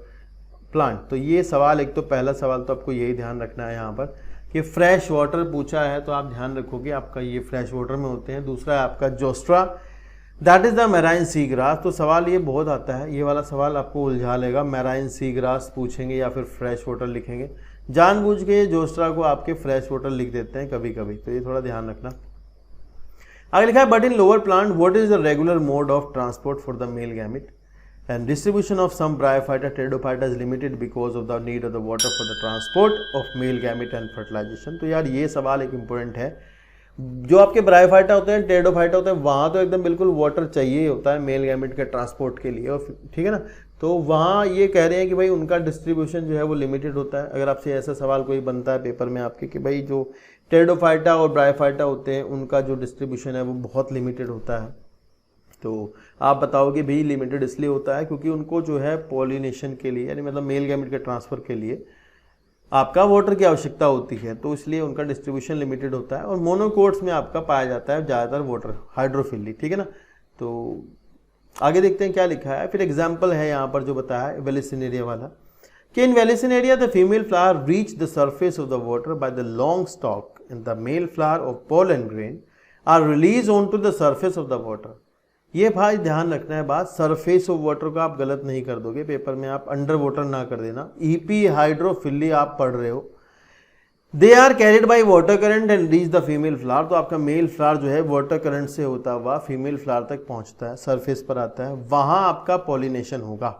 plant. तो ये सवाल, एक तो पहला सवाल तो आपको यही ध्यान रखना है यहाँ पर कि फ्रेश वाटर पूछा है, तो आप ध्यान रखोगे आपका ये फ्रेश वाटर में होते हैं। दूसरा है आपका Zostera, that is the marine sea grass. तो सवाल ये बहुत आता है, ये वाला सवाल आपको उलझा लेगा, मैराइन सी ग्रास पूछेंगे या फिर फ्रेश वाटर लिखेंगे। जानबूझ के जोस्ट्रा को आपके फ्रेश वाटर लिख देते हैं कभी कभी, तो ये थोड़ा ध्यान रखना। आगे लिखा है but in lower plant what is the regular mode of transport for the male gamete and distribution of some bryophyta pteridophyta is limited because of the need of the water for the transport of male gamete and fertilization। तो यार ये सवाल एक important है। जो आपके bryophyta होते हैं, टेरिडोफाइटा होते हैं, वहाँ तो एकदम बिल्कुल वाटर चाहिए होता है मेल गैमेट के ट्रांसपोर्ट के लिए, और ठीक है ना। तो वहाँ ये कह रहे हैं कि भाई उनका डिस्ट्रीब्यूशन जो है वो लिमिटेड होता है। अगर आपसे ऐसा सवाल कोई बनता है पेपर में आपके कि भाई जो टेरिडोफाइटा और ब्रायोफाइटा होते हैं उनका जो डिस्ट्रीब्यूशन है वो बहुत लिमिटेड होता है, तो आप बताओगे भाई लिमिटेड इसलिए होता है क्योंकि उनको जो है पॉलिनेशन के लिए, यानी मतलब मेल गैमेट के ट्रांसफर के लिए आपका वाटर की आवश्यकता होती है, तो इसलिए उनका डिस्ट्रीब्यूशन लिमिटेड होता है। और मोनोकोट्स में आपका पाया जाता है ज़्यादातर वाटर, हाइड्रोफिली, ठीक है ना। तो आगे देखते हैं क्या लिखा है। फिर एग्जाम्पल है यहाँ पर जो बताया है वेलिसिनेरिया वाला कि in Vallisneria the female flower reach the surface of the water by the long stalk and the male flower of pollen grain are release on to the surface of the water. ये भाई ध्यान रखना है बात, surface of water को आप गलत नहीं कर दोगे पेपर में, आप अंडर वाटर ना कर देना। ईपी हाइड्रोफिली आप पढ़ रहे हो, they are carried by water current and reach the female flower. तो आपका मेल फ्लावर जो है वाटर करंट से होता हुआ फीमेल फ्लावर तक पहुंचता है, सरफेस पर आता है, वहां आपका पॉलिनेशन होगा,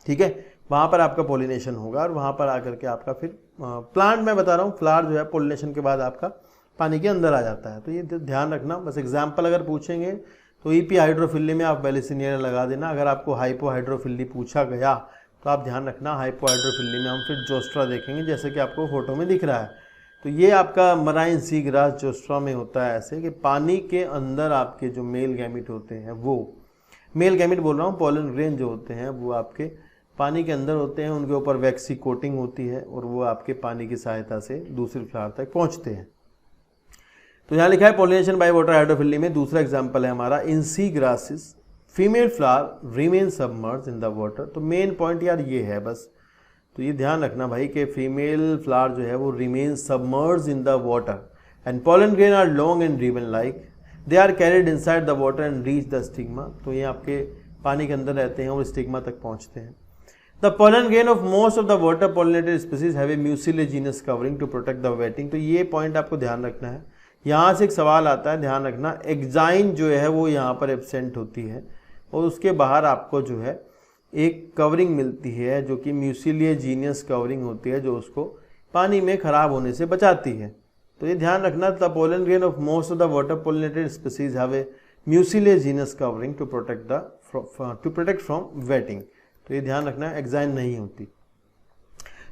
ठीक है, वहां पर आपका पॉलिनेशन होगा और वहां पर आकर के आपका फिर प्लांट, मैं बता रहा हूँ फ्लावर जो है पॉलिनेशन के बाद आपका पानी के अंदर आ जाता है। तो ये ध्यान रखना, बस एग्जाम्पल अगर पूछेंगे तो ईपी हाइड्रोफिली में आप वेलिसिनेरिया लगा देना। अगर आपको हाइपो हाइड्रोफिली पूछा गया तो आप ध्यान रखना हाइपो हाइड्रोफिली में हम फिर जोस्ट्रा देखेंगे, जैसे कि आपको फोटो में दिख रहा है। तो ये आपका मराइन सी ग्रास जोस्ट्रा में होता है ऐसे कि पानी के अंदर आपके जो मेल गैमेट होते हैं, वो मेल गैमेट बोल रहा हूँ, पोलन ग्रेन जो होते हैं वो आपके पानी के अंदर होते हैं, उनके ऊपर वैक्सी कोटिंग होती है और वो आपके पानी की सहायता से दूसरी फ्लावर तक पहुँचते हैं। तो यहाँ लिखा है पॉलिनेशन बाय वाटर हाइड्रोफिली में दूसरा एग्जांपल है हमारा in sea grasses female flower remain submerge in the water. तो मेन पॉइंट यार ये है बस, तो ये ध्यान रखना भाई कि फीमेल फ्लावर जो है वो remain submerge in the water and pollen grain are long and ribbon like, they are carried inside the water and reach the stigma. तो ये आपके पानी के अंदर रहते हैं और स्टिग्मा तक पहुँचते हैं। The pollen grain of most of the water pollinated species have a mucilaginous covering to protect the wetting. तो ये पॉइंट आपको ध्यान रखना है। यहाँ से एक सवाल आता है, ध्यान रखना, एग्जाइन जो है वो यहाँ पर एब्सेंट होती है और उसके बाहर आपको जो है एक कवरिंग मिलती है जो कि म्यूसिलिएजिनियस कवरिंग होती है, जो उसको पानी में खराब होने से बचाती है। तो ये ध्यान रखना, the pollen grain of most of the water pollinated species have a mucilaginous covering to protect from wetting. तो ये ध्यान रखना, एग्जाइन नहीं होती।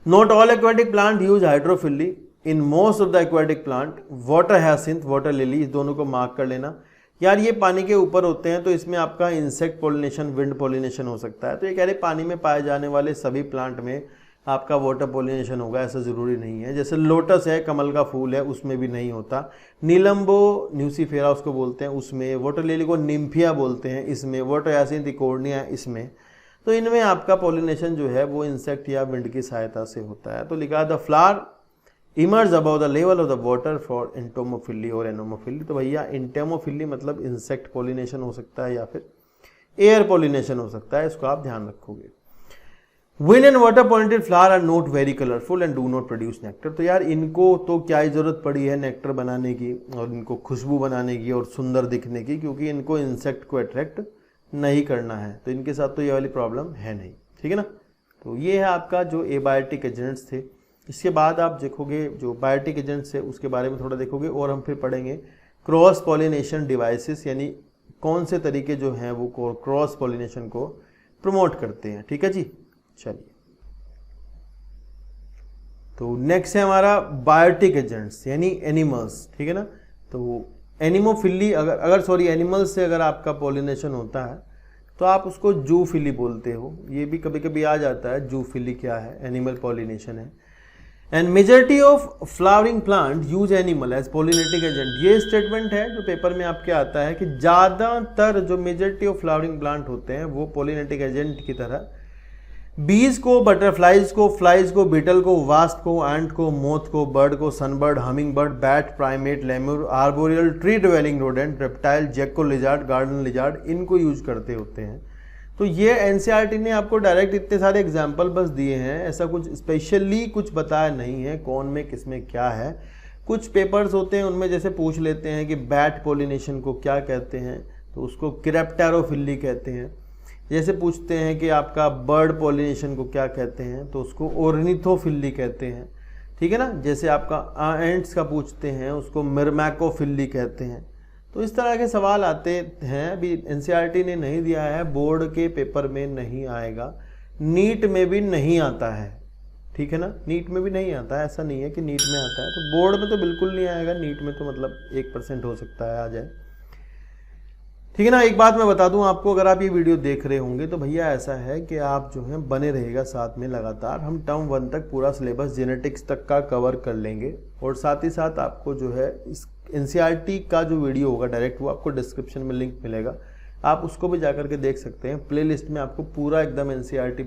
Not all aquatic plant use hydrophily in most of the aquatic plant water hyacinth, water lily, इस दोनों को mark कर लेना। यार ये पानी के ऊपर होते हैं तो इसमें आपका इंसेक्ट पॉलिनेशन, विंड पॉलिनेशन हो सकता है। तो ये कह रहे पानी में पाए जाने वाले सभी प्लांट में आपका वाटर पॉलिनेशन होगा, ऐसा ज़रूरी नहीं है। जैसे लोटस है, कमल का फूल है, उसमें भी नहीं होता। नीलम्बो न्यूसीफेरा उसको बोलते हैं, उसमें। वाटर लिली को निम्फिया बोलते हैं, इसमें। वाटर हायसिंथ इकोर्निया, इसमें। तो इनमें आपका पॉलिनेशन जो है वो इंसेक्ट या विंड की सहायता से होता है। तो लिखा the flower emerge above the level of the water for entomophily और एनोमोफिली। तो भैया एंटोमोफिली मतलब इंसेक्ट पॉलिनेशन हो सकता है या फिर एयर पॉलिनेशन हो सकता है, इसको आप ध्यान रखोगे। Wind and water pollinated flower are not very colourful and do not produce nectar. तो यार इनको तो क्या ही जरूरत पड़ी है नेक्टर बनाने की और इनको खुशबू बनाने की और सुंदर दिखने की, क्योंकि इनको इंसेक्ट को अट्रैक्ट नहीं करना है। तो इनके साथ तो ये वाली प्रॉब्लम है नहीं, ठीक है ना। तो ये है आपका जो एबायोटिक एजेंट्स थे। इसके बाद आप देखोगे जो बायोटिक एजेंट्स है उसके बारे में थोड़ा देखोगे और हम फिर पढ़ेंगे क्रॉस पॉलिनेशन डिवाइसेस, यानी कौन से तरीके जो हैं वो क्रॉस पॉलिनेशन को प्रमोट करते हैं, ठीक है जी। चलिए, तो नेक्स्ट है हमारा बायोटिक एजेंट्स यानी एनिमल्स, ठीक है ना। तो एनिमोफिली एनिमल्स से अगर आपका पॉलिनेशन होता है तो आप उसको जूफिली बोलते हो। ये भी कभी कभी आ जाता है, जूफिली क्या है, एनिमल पॉलिनेशन है। And majority of flowering plant use animal as pollinating agent. ये स्टेटमेंट है जो पेपर में आपके आता है कि ज़्यादातर जो मेजॉरिटी ऑफ फ्लावरिंग प्लांट होते हैं वो पॉलिनेटिंग एजेंट की तरह बीज को, बटरफ्लाइज को, फ्लाइज को, बीटल को, वास्प को, एंट को, मोथ को, बर्ड को, sunbird, humming bird, bat, primate, lemur, arboreal, tree dwelling rodent, reptile, जेको लिजार्ड, गार्डन लिजार्ड, इनको यूज करते होते हैं। तो ये एनसीईआरटी ने आपको डायरेक्ट इतने सारे एग्जाम्पल बस दिए हैं, ऐसा कुछ स्पेशली कुछ बताया नहीं है कौन में किस में क्या है। कुछ पेपर्स होते हैं उनमें जैसे पूछ लेते हैं कि बैट पॉलिनेशन को क्या कहते हैं, तो उसको क्रेप्टेरोफिली कहते हैं। जैसे पूछते हैं कि आपका बर्ड पॉलिनेशन को क्या कहते हैं, तो उसको ऑर्निथोफिली कहते हैं, ठीक है ना। जैसे आपका एंट्स का पूछते हैं उसको मिर्मैकोफिली कहते हैं। तो इस तरह के सवाल आते हैं। अभी एनसीईआरटी ने नहीं दिया है, बोर्ड के पेपर में नहीं आएगा, नीट में भी नहीं आता है, ठीक है ना। नीट में भी नहीं आता है, ऐसा नहीं है कि नीट में आता है, तो बोर्ड में तो बिल्कुल नहीं आएगा, नीट में तो मतलब 1% हो सकता है आ जाए, ठीक है ना। एक बात मैं बता दूं आपको, अगर आप ये वीडियो देख रहे होंगे तो भैया ऐसा है कि आप जो है बने रहेगा साथ में लगातार। हम टर्म 1 तक पूरा सिलेबस जेनेटिक्स तक का कवर कर लेंगे, और साथ ही साथ आपको जो है इस एनसीईआरटी का जो वीडियो होगा डायरेक्ट, वो आपको डिस्क्रिप्शन में लिंक मिलेगा, आप उसको भी जाकर के देख सकते हैं। प्ले लिस्ट में आपको पूरा एकदम एनसीईआरटी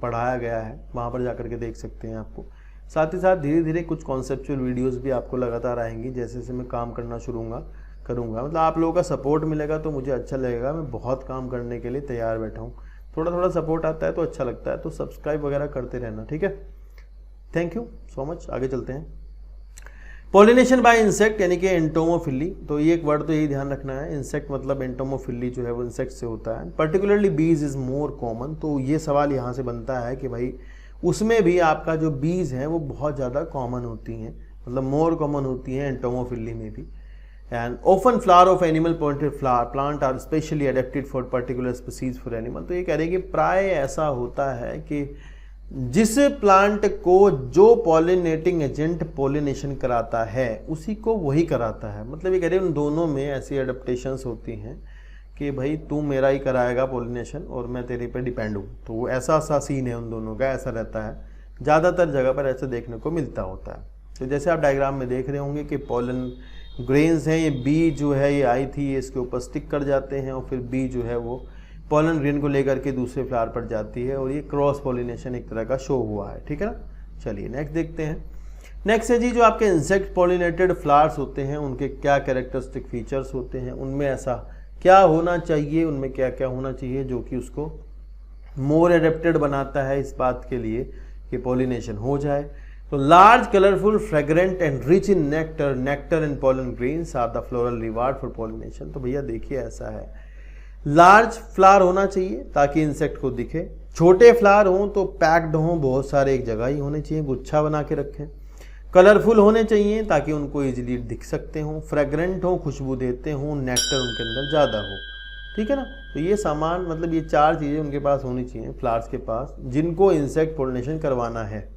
पढ़ाया गया है, वहाँ पर जाकर के देख सकते हैं आपको। साथ ही साथ धीरे धीरे कुछ कॉन्सेप्चुअल वीडियोज़ भी आपको लगातार आएंगी जैसे जैसे मैं काम करना करूँगा। मतलब आप लोगों का सपोर्ट मिलेगा तो मुझे अच्छा लगेगा। मैं बहुत काम करने के लिए तैयार बैठा हूँ, थोड़ा थोड़ा सपोर्ट आता है तो अच्छा लगता है, तो सब्सक्राइब वगैरह करते रहना, ठीक है। Thank you so much. आगे चलते हैं। पॉलिनेशन बाय इंसेक्ट यानी कि एंटोमोफिली, तो ये एक वर्ड तो यही ध्यान रखना है, इंसेक्ट मतलब एंटोमोफिली जो है वो इंसेक्ट से होता है। पर्टिकुलरली बीज इज मोर कॉमन, तो ये सवाल यहाँ से बनता है कि भाई उसमें भी आपका जो बीज है वो बहुत ज़्यादा कॉमन होती हैं, मतलब मोर कॉमन होती हैं एंटोमोफिली में भी। And often flower of animal pointed flower plant are specially adapted for particular species for animal. तो ये कह रहे हैं कि प्राय ऐसा होता है कि जिस प्लांट को जो पॉलिनेटिंग एजेंट पॉलिनेशन कराता है उसी को वही कराता है। मतलब ये कह रहे हैं उन दोनों में ऐसी एडेप्टेशंस होती हैं कि भाई तू मेरा ही कराएगा पॉलिनेशन और मैं तेरे पे डिपेंड हूँ। तो वो ऐसा सीन है उन दोनों का, ऐसा रहता है, ज़्यादातर जगह पर ऐसे देखने को मिलता होता है। तो जैसे आप डायग्राम में देख रहे होंगे कि पॉलन ग्रेन्स हैं, ये बी जो है ये आई थी, ये इसके ऊपर स्टिक कर जाते हैं और फिर बी जो है वो पॉलन ग्रेन को लेकर के दूसरे फ्लावर पर जाती है, और ये क्रॉस पॉलिनेशन एक तरह का शो हुआ है, ठीक है ना। चलिए नेक्स्ट देखते हैं। नेक्स्ट है जी जो आपके इंसेक्ट पॉलिनेटेड फ्लावर्स होते हैं उनके क्या कैरेक्टरिस्टिक फीचर्स होते हैं, उनमें ऐसा क्या होना चाहिए, उनमें क्या क्या होना चाहिए जो कि उसको मोर एडेप्टेड बनाता है इस बात के लिए कि पॉलिनेशन हो जाए। तो large colourful fragrant and rich in nectar and pollen grains are the floral reward for pollination. तो भैया देखिए ऐसा है, लार्ज फ्लावर होना चाहिए ताकि इंसेक्ट को दिखे, छोटे फ्लावर हों तो पैक्ड हों, बहुत सारे एक जगह ही होने चाहिए, गुच्छा बना के रखें, कलरफुल होने चाहिए ताकि उनको इजीली दिख सकते हों, फ्रेग्रेंट हों, खुशबू देते हों, नेक्टर उनके अंदर ज़्यादा हो, ठीक है ना। तो ये सामान मतलब ये 4 चीज़ें उनके पास होनी चाहिए फ्लावर्स के पास जिनको इंसेक्ट पॉलिनेशन करवाना है।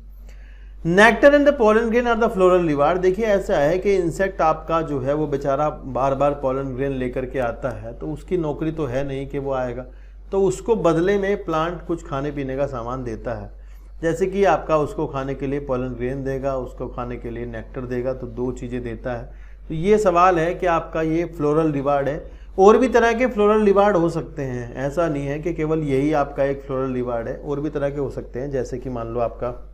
Nectar and the pollen grain are the floral reward. देखिए ऐसा है कि इंसेक्ट आपका जो है वो बेचारा बार बार पॉलन ग्रेन लेकर के आता है, तो उसकी नौकरी तो है नहीं कि वो आएगा, तो उसको बदले में प्लांट कुछ खाने पीने का सामान देता है। जैसे कि आपका उसको खाने के लिए पॉलन ग्रेन देगा, उसको खाने के लिए नेक्टर देगा, तो 2 चीज़ें देता है। तो ये सवाल है कि आपका ये फ्लोरल रिवार्ड है। और भी तरह के फ्लोरल रिवार्ड हो सकते हैं, ऐसा नहीं है कि केवल यही आपका एक फ्लोरल रिवार्ड है, और भी तरह के हो सकते हैं। जैसे कि मान लो आपका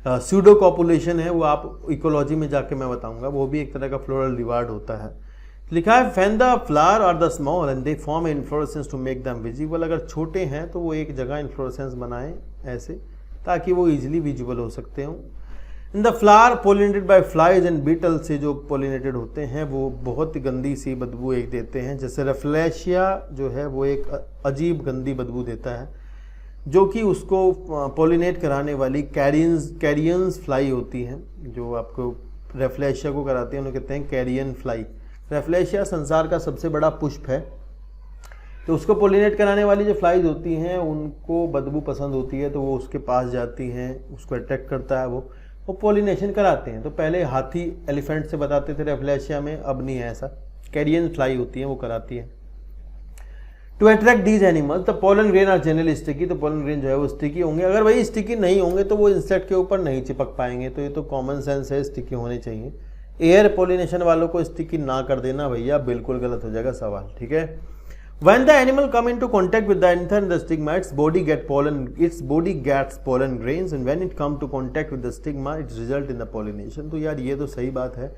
स्यूडो कॉपुलेशन है, वो आप इकोलॉजी में जाके मैं बताऊंगा, वो भी एक तरह का फ्लोरल रिवार्ड होता है। लिखा है fan the flower are the small and they form inflorescence to make them visible. अगर छोटे हैं तो वो एक जगह इन्फ्लोरेसेंस बनाएं ऐसे ताकि वो इजीली विजिबल हो सकते हों। In the flower pollinated by flies and beetle से जो पोलिनेटेड होते हैं वो बहुत गंदी सी बदबू एक देते हैं। जैसे रेफ्लेशिया जो है वो एक अजीब गंदी बदबू देता है, जो कि उसको पोलिनेट कराने वाली कैरियंस फ्लाई होती हैं, जो आपको रेफ्लेशिया को कराती हैं, उन्हें कहते हैं कैरियन फ्लाई। रेफ्लेशिया संसार का सबसे बड़ा पुष्प है, तो उसको पोलिनेट कराने वाली जो फ्लाइज होती हैं उनको बदबू पसंद होती है, तो वो उसके पास जाती हैं, उसको अट्रैक्ट करता है वो, वो पॉलिनेशन कराते हैं। तो पहले हाथी एलिफेंट से बताते थे रेफलेशिया में, अब नहीं है ऐसा। कैरियन फ्लाई होती है वो कराती है। To attract these animals the pollen grain are generally sticky, तो पोलन ग्रेन जो है वो स्टिकी होंगे। अगर वही स्टिकी नहीं होंगे तो वो इंसेक्ट के ऊपर नहीं चिपक पाएंगे। तो ये तो कॉमन सेंस है, स्टिकी होने चाहिए। एयर पॉलिनेशन वालों को स्टिकी ना कर देना भैया, बिल्कुल गलत हो जाएगा सवाल, ठीक है। When the animal come into contact with the anther and the stigma, its body gets pollen grains, and when it come to contact with the stigma, it result in the pollination। तो यार ये तो सही बात है,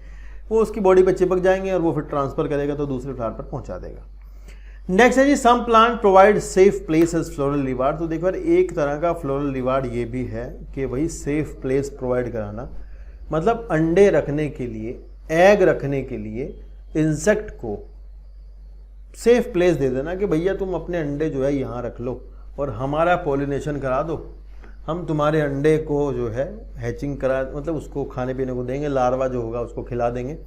वो उसकी body पे चिपक जाएंगे और वो फिर ट्रांसफर करेगा तो दूसरे फ्लावर पर पहुंचा देगा। नेक्स्ट है जी, some plant provide safe place as floral reward. तो देखो यार एक तरह का फ्लोरल रिवार्ड ये भी है कि वही सेफ प्लेस प्रोवाइड कराना, मतलब अंडे रखने के लिए, एग रखने के लिए इंसेक्ट को सेफ प्लेस दे देना कि भैया तुम अपने अंडे जो है यहाँ रख लो और हमारा पॉलिनेशन करा दो। हम तुम्हारे अंडे को जो है हैचिंग करा, मतलब उसको खाने पीने को देंगे, लार्वा जो होगा उसको खिला देंगे,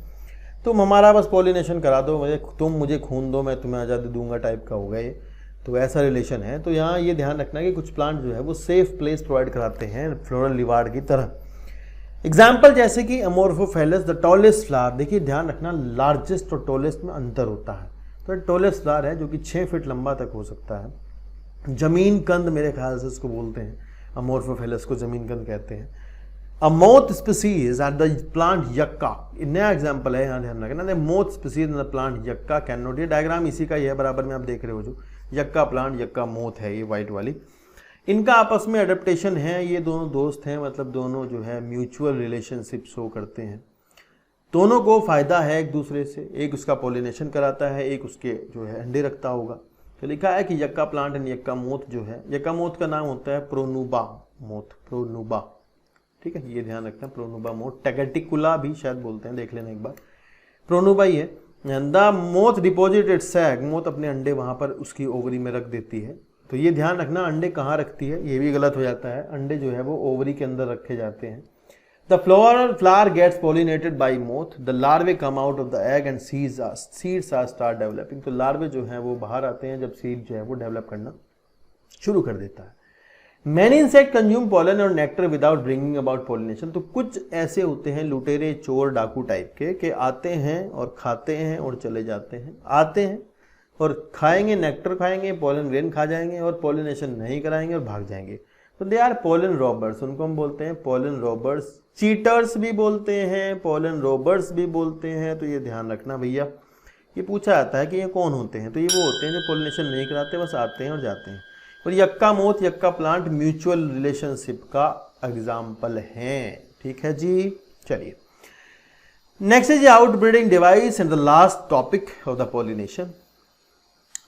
तुम हमारा बस पॉलिनेशन करा दो, तुम मुझे खून दो, मैं तुम्हें आज़ादी दूंगा टाइप का होगा ये। तो ऐसा रिलेशन है। तो यहाँ ये ध्यान रखना कि कुछ प्लांट जो है वो सेफ प्लेस प्रोवाइड कराते हैं फ्लोरल रिवार्ड की तरह। एग्जाम्पल जैसे कि अमोर्फोफेलस द टॉलेस्ट फ्लावर। देखिए ध्यान रखना, लार्जेस्ट और टॉलेस्ट में अंतर होता है। तो टॉलेस्ट फ्लावर है जो कि 6 फीट लंबा तक हो सकता है। जमीन कंद मेरे ख्याल से इसको बोलते हैं, अमोर्फोफेलस को जमीन कंद कहते हैं। A moth species at the plant yucca, नया एग्जाम्पल है, यहाँ ध्यान रखना। Moth species in the plant yucca can not, ये डायग्राम इसी का ही है, बराबर में आप देख रहे हो जो यक्का प्लांट, यक्का मोथ है ये वाइट वाली। इनका आपस में अडेप्टेशन है, ये दोनों दोस्त हैं, मतलब दोनों जो है म्यूचुअल रिलेशनशिप शो करते हैं। दोनों को फायदा है एक दूसरे से, एक उसका पॉलिनेशन कराता है, एक उसके जो है अंडे रखता होगा। तो लिखा है कि यक्का प्लांट एंड यक्का मोथ जो है, यक्का मोथ का नाम होता है प्रोनुबा मोथ, प्रोनुबा, ठीक है, ये ध्यान रखना। प्रोनुबा मोथ, टेगेटिकुला भी शायद बोलते हैं, देख लेना एक बार, प्रोनुबा ही है। The moth deposit it's egg, moth अपने अंडे वहां पर उसकी ओवरी में रख देती है। तो ये ध्यान रखना, अंडे कहाँ रखती है, ये भी गलत हो जाता है। अंडे जो है वो ओवरी के अंदर रखे जाते हैं। The flower gets pollinated by moth, the larvae come out of the egg and seeds are start developing। तो लार्वे जो हैं वो बाहर आते हैं जब सीड जो है वो डेवलप करना शुरू कर देता है। Many insect consume pollen और nectar without bringing about pollination। तो कुछ ऐसे होते हैं लुटेरे, चोर, डाकू टाइप के आते हैं और खाते हैं और चले जाते हैं, आते हैं और खाएंगे, नेक्टर खाएंगे, पोलन ग्रेन खा जाएंगे और पॉलिनेशन नहीं कराएंगे और भाग जाएंगे। तो दे आर पोलन रॉबर्स, उनको हम बोलते हैं पोलन रॉबर्स। चीटर्स भी बोलते हैं, पोलन रॉबर्स भी बोलते हैं। तो ये ध्यान रखना भैया, ये पूछा जाता है कि ये कौन होते हैं। तो ये वो होते हैं जो पॉलिनेशन नहीं कराते, बस आते हैं और जाते हैं। और यक्का मोथ, यक्का प्लांट म्यूचुअल रिलेशनशिप का एग्जाम्पल हैं, ठीक है जी। चलिए next is outbreeding device and the last topic of the pollination.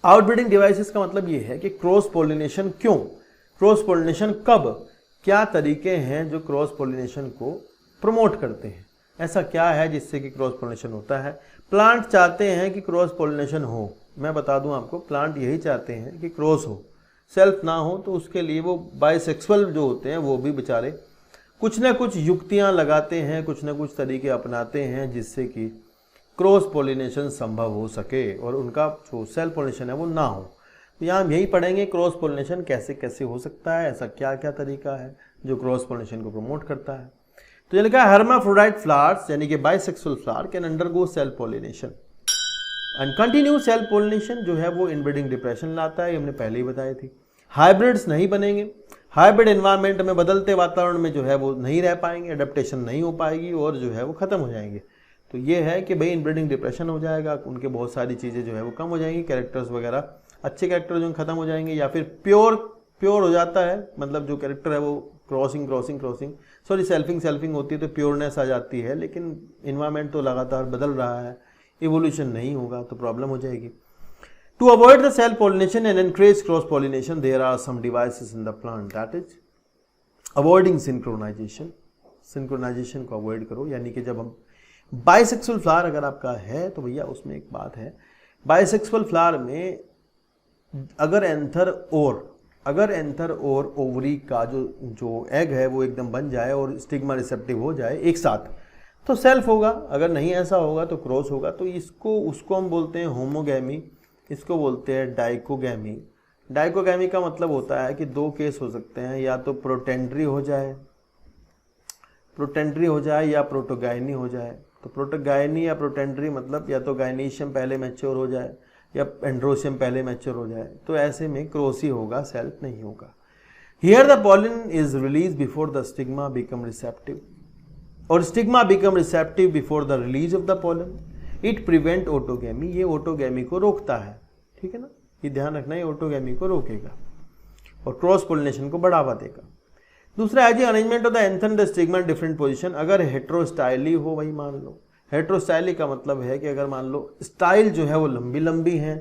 Outbreeding devices का मतलब ये है कि क्रॉस पॉलिनेशन क्यों, क्रॉस पॉलिनेशन कब, क्या तरीके हैं जो क्रॉस पॉलिनेशन को प्रमोट करते हैं, ऐसा क्या है जिससे कि क्रॉस पॉलिनेशन होता है। प्लांट चाहते हैं कि क्रॉस पॉलिनेशन हो, मैं बता दूं आपको, प्लांट यही चाहते हैं कि क्रॉस हो, सेल्फ ना हो। तो उसके लिए वो बाइसेक्सुअल जो होते हैं वो भी बेचारे कुछ ना कुछ युक्तियां लगाते हैं, कुछ ना कुछ तरीके अपनाते हैं जिससे कि क्रॉस पॉलिनेशन संभव हो सके और उनका जो सेल्फ पॉलिनेशन है वो ना हो। तो यहाँ हम यही पढ़ेंगे क्रॉस पॉलिनेशन कैसे कैसे हो सकता है, ऐसा क्या क्या तरीका है जो क्रॉस पॉलिनेशन को प्रमोट करता है। तो ये लिखा है हर्माफ्रोडाइट फ्लावर्स यानी कि bisexual flower can undergo self pollination and continue self pollination जो है वो इनब्रीडिंग डिप्रेशन लाता है, ये हमने पहले ही बताई थी। हाइब्रिड्स नहीं बनेंगे, हाइब्रिड एनवायरनमेंट में, बदलते वातावरण में जो है वो नहीं रह पाएंगे, अडेप्टेशन नहीं हो पाएगी और जो है वो खत्म हो जाएंगे। तो ये है कि भाई इनब्रीडिंग डिप्रेशन हो जाएगा, उनके बहुत सारी चीज़ें जो है वो कम हो जाएंगी, कैरेक्टर्स वगैरह, अच्छे कैरेक्टर जो खत्म हो जाएंगे, या फिर प्योर हो जाता है, मतलब जो कैरेक्टर है वो क्रॉसिंग सॉरी सेल्फिंग होती है तो प्योरनेस आ जाती है। लेकिन इन्वायरमेंट तो लगातार बदल रहा है, इवोल्यूशन नहीं होगा तो प्रॉब्लम हो जाएगी। To avoid the self pollination and encourage cross pollination there are some devices in the plant, that is avoiding synchronisation. Synchronisation को अवॉइड करो, यानी कि जब हम बाइसेक्सुअल फ्लावर अगर आपका है तो भैया उसमें एक बात है, बाइसेक्सुअल फ्लावर में अगर एंथर और ओवरी का जो एग है वो एकदम बन जाए और स्टिग्मा रिसेप्टिव हो जाए एक साथ तो सेल्फ होगा, अगर नहीं ऐसा होगा तो क्रॉस होगा। तो उसको हम बोलते हैं होमोगैमी, इसको बोलते हैं डाइकोगैमी। डाइकोगैमी का मतलब होता है कि दो केस हो सकते हैं, या तो प्रोटेंडरी हो जाए, प्रोटेंडरी हो जाए या प्रोटोगायनी हो जाए। तो प्रोटोगायनी या प्रोटेंडरी मतलब या तो गायनीशियम पहले मैच्योर हो जाए या एंड्रोशियम पहले मैच्योर हो जाए, तो ऐसे में क्रोसी होगा, सेल्फ नहीं होगा। Here the pollen is release before the stigma become receptive, और stigma become receptive before the release of the pollen. It prevent autogamy, ये ऑटोगैमी को रोकता है, ठीक है ना, ये ध्यान रखना, ये ऑटोगैमी को रोकेगा और क्रॉस पोलिनेशन को बढ़ावा देगा। दूसरा है जी arrangement of the anther the stigma in different position. अगर हेट्रोस्टाइली हो, वही मान लो, हेट्रोस्टाइली का मतलब है कि अगर मान लो स्टाइल जो है वो लंबी लंबी है,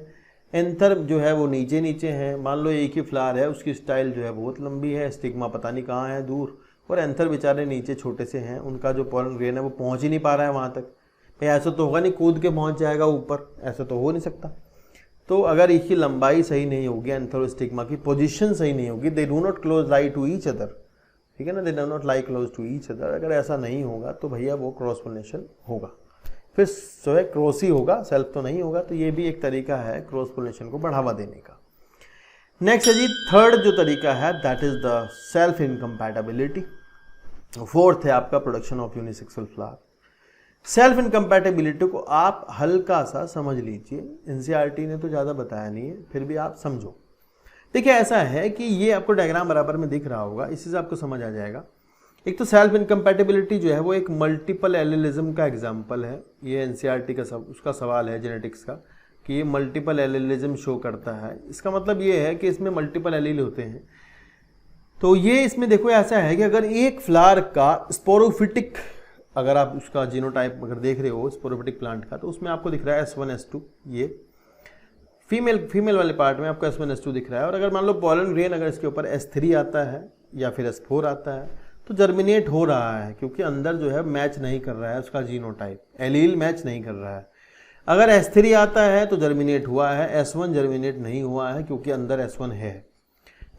एंथर जो है वो नीचे नीचे है, मान लो एक ही फ्लावर है, उसकी स्टाइल जो है बहुत लंबी है, स्टिग्मा पता नहीं कहाँ है दूर, और एंथर बेचारे नीचे छोटे से हैं, उनका जो पॉलन ग्रेन है वो पहुँच ही नहीं पा रहा है वहाँ तक। ऐसा तो होगा नहीं कूद के पहुँच जाएगा ऊपर, ऐसा तो हो नहीं सकता। तो अगर इसकी लंबाई सही नहीं होगी, एंथर और स्टिग्मा की पोजीशन सही नहीं होगी, they do not close lie to each other, ठीक है ना, they do not lie close to each other, अगर ऐसा नहीं होगा तो भैया वो क्रॉस पोलिनेशन होगा, फिर जो है क्रॉस ही होगा, सेल्फ तो नहीं होगा। तो ये भी एक तरीका है क्रॉस पोलिनेशन को बढ़ावा देने का। नेक्स्ट है जी थर्ड जो तरीका है that is the self incompatibility. Fourth है आपका production of unisexual flower. Self incompatibility को आप हल्का सा समझ लीजिए, एनसीईआरटी ने तो ज़्यादा बताया नहीं है, फिर भी आप समझो। देखिए ऐसा है कि ये आपको डायग्राम बराबर में दिख रहा होगा, इसी से आपको समझ आ जाएगा। एक तो सेल्फ इनकम्पैटिबिलिटी जो है वो एक मल्टीपल एलिलिज्म का एग्जाम्पल है। ये एनसीईआरटी का उसका सवाल है जेनेटिक्स का कि ये मल्टीपल एलिलिज्म शो करता है। इसका मतलब ये है कि इसमें मल्टीपल एलील होते हैं। तो ये इसमें देखो ऐसा है कि अगर एक फ्लावर का स्पोरोफिटिक, अगर आप उसका जीनोटाइप अगर देख रहे हो स्पोरोफिटिक प्लांट का, तो उसमें आपको दिख रहा है S1 S2, ये फीमेल वाले पार्ट में आपको S1 S2 दिख रहा है। और अगर मान लो पॉलन ग्रेन अगर इसके ऊपर S3 आता है या फिर S4 आता है तो जर्मिनेट हो रहा है, क्योंकि अंदर जो है मैच नहीं कर रहा है उसका जीनोटाइप, एलील मैच नहीं कर रहा है। अगर S3 आता है तो जर्मिनेट हुआ है, S1 जर्मिनेट नहीं हुआ है क्योंकि अंदर S1 है।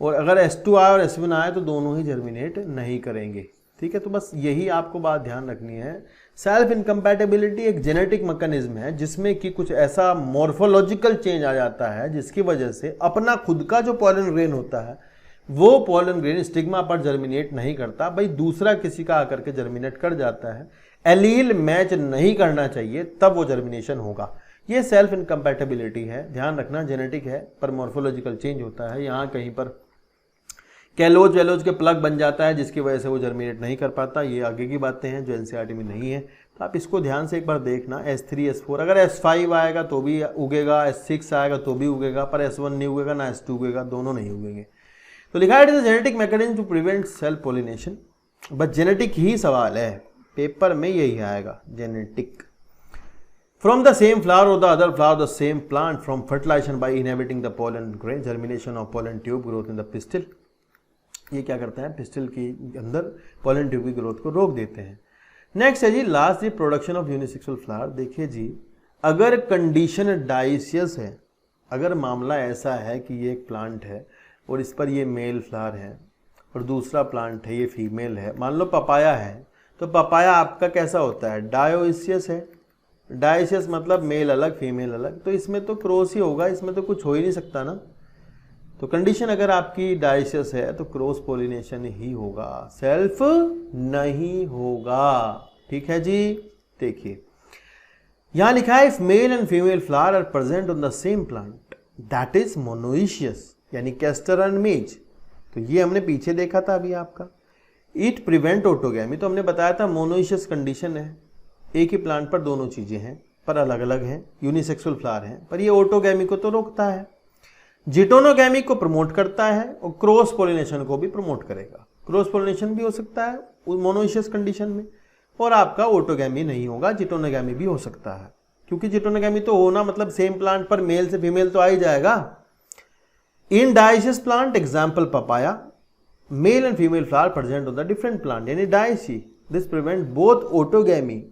और अगर S2 आए और S1 आए तो दोनों ही जर्मिनेट नहीं करेंगे, ठीक है। तो बस यही आपको बात ध्यान रखनी है। सेल्फ इनकम्पैटिबिलिटी एक जेनेटिक मैकेनिज्म है जिसमें कि कुछ ऐसा मॉर्फोलॉजिकल चेंज आ जाता है जिसकी वजह से अपना खुद का जो पॉलन ग्रेन होता है वो पॉलन ग्रेन स्टिग्मा पर जर्मिनेट नहीं करता, भाई दूसरा किसी का आकर के जर्मिनेट कर जाता है। एलील मैच नहीं करना चाहिए तब वो जर्मिनेशन होगा। ये सेल्फ इनकम्पैटिबिलिटी है, ध्यान रखना, जेनेटिक है पर मॉर्फोलॉजिकल चेंज होता है। यहाँ कहीं पर कैलोज वेलोज के प्लग बन जाता है जिसकी वजह से वो जर्मिनेट नहीं कर पाता। ये आगे की बातें हैं जो एनसीईआरटी में नहीं है, तो आप इसको ध्यान से एक बार देखना। S3 S4 अगर S5 आएगा तो भी उगेगा, S6 आएगा तो भी उगेगा, पर S1 नहीं उगेगा ना S2 उगेगा, दोनों नहीं उगेंगे। तो लिखा है it is genetic mechanism to prevent self pollination, बस जेनेटिक ही सवाल है, पेपर में यही आएगा genetic. From the same flower or the other flower of the same plant from fertilization by inhibiting the pollen grain, germination of pollen tube growth in the pistil। ये क्या करता है, पिस्टिल के अंदर पॉलन ट्यूब की growth को रोक देते हैं। नेक्स्ट है जी लास्ट, जी प्रोडक्शन ऑफ यूनिसेक्सुअल फ्लावर। देखिए जी अगर कंडीशन डाइसियस है, अगर मामला ऐसा है कि ये एक प्लांट है और इस पर ये मेल फ्लावर है और दूसरा प्लांट है ये फीमेल है, मान लो पपाया है, तो पपाया आपका कैसा होता है, डायोसियस है। डाइसियस मतलब मेल अलग फीमेल अलग, तो इसमें तो क्रॉस ही होगा, इसमें तो कुछ हो ही नहीं सकता ना। तो कंडीशन अगर आपकी डाइसियस है तो क्रॉस पोलिनेशन ही होगा, सेल्फ नहीं होगा, ठीक है जी। देखिए यहां लिखा है if male and female flower are present on the same plant that is monoecious, यानी कैस्टर एंड मेज। तो ये हमने पीछे देखा था अभी आपका। इट प्रिवेंट ऑटोगैमी, तो हमने बताया था मोनोइशियस कंडीशन है, एक ही प्लांट पर दोनों चीजें हैं पर अलग अलग हैं, यूनिसेक्सुअल फ्लावर हैं, पर ये ऑटोगैमी को तो रोकता है, जिटोनोगैमी को प्रमोट करता है और क्रॉस पोलिनेशन को भी प्रमोट करेगा। क्रॉस पोलिनेशन भी हो सकता है मोनोइशियस कंडीशन में और आपका ऑटोगैमी नहीं होगा, जिटोनोगैमी भी हो सकता है, क्योंकि जिटोनोगैमी तो होना मतलब सेम प्लांट पर मेल से फीमेल तो आ ही जाएगा। In dioecious plant example papaya, male and female flower present on the different plant यानी dioecy, this prevent both autogamy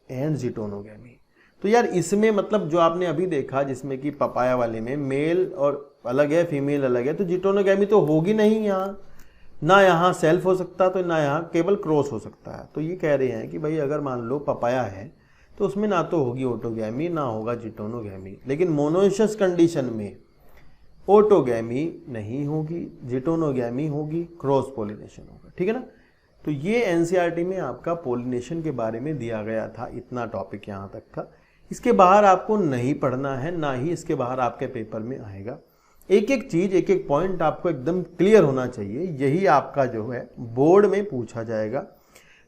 and geitonogamy. तो यार इसमें मतलब जो आपने अभी देखा जिसमें कि पपाया वाले में मेल और अलग है फीमेल अलग है, तो जिटोनोगैमी तो होगी नहीं यहाँ, ना यहाँ सेल्फ हो सकता तो ना यहाँ केवल क्रॉस हो सकता है। तो ये कह रहे हैं कि भाई अगर मान लो पपाया है तो उसमें ना तो होगी ऑटोगैमी ना होगा जिटोनोगैमी, लेकिन मोनोइशियस कंडीशन में ऑटोगैमी नहीं होगी, जिटोनोगैमी होगी, क्रॉस पोलिनेशन होगा, ठीक है ना। तो ये एनसीईआरटी में आपका पोलिनेशन के बारे में दिया गया था, इतना टॉपिक यहाँ तक था। इसके बाहर आपको नहीं पढ़ना है, ना ही इसके बाहर आपके पेपर में आएगा। एक एक चीज, एक एक पॉइंट आपको एकदम क्लियर होना चाहिए। यही आपका जो है बोर्ड में पूछा जाएगा,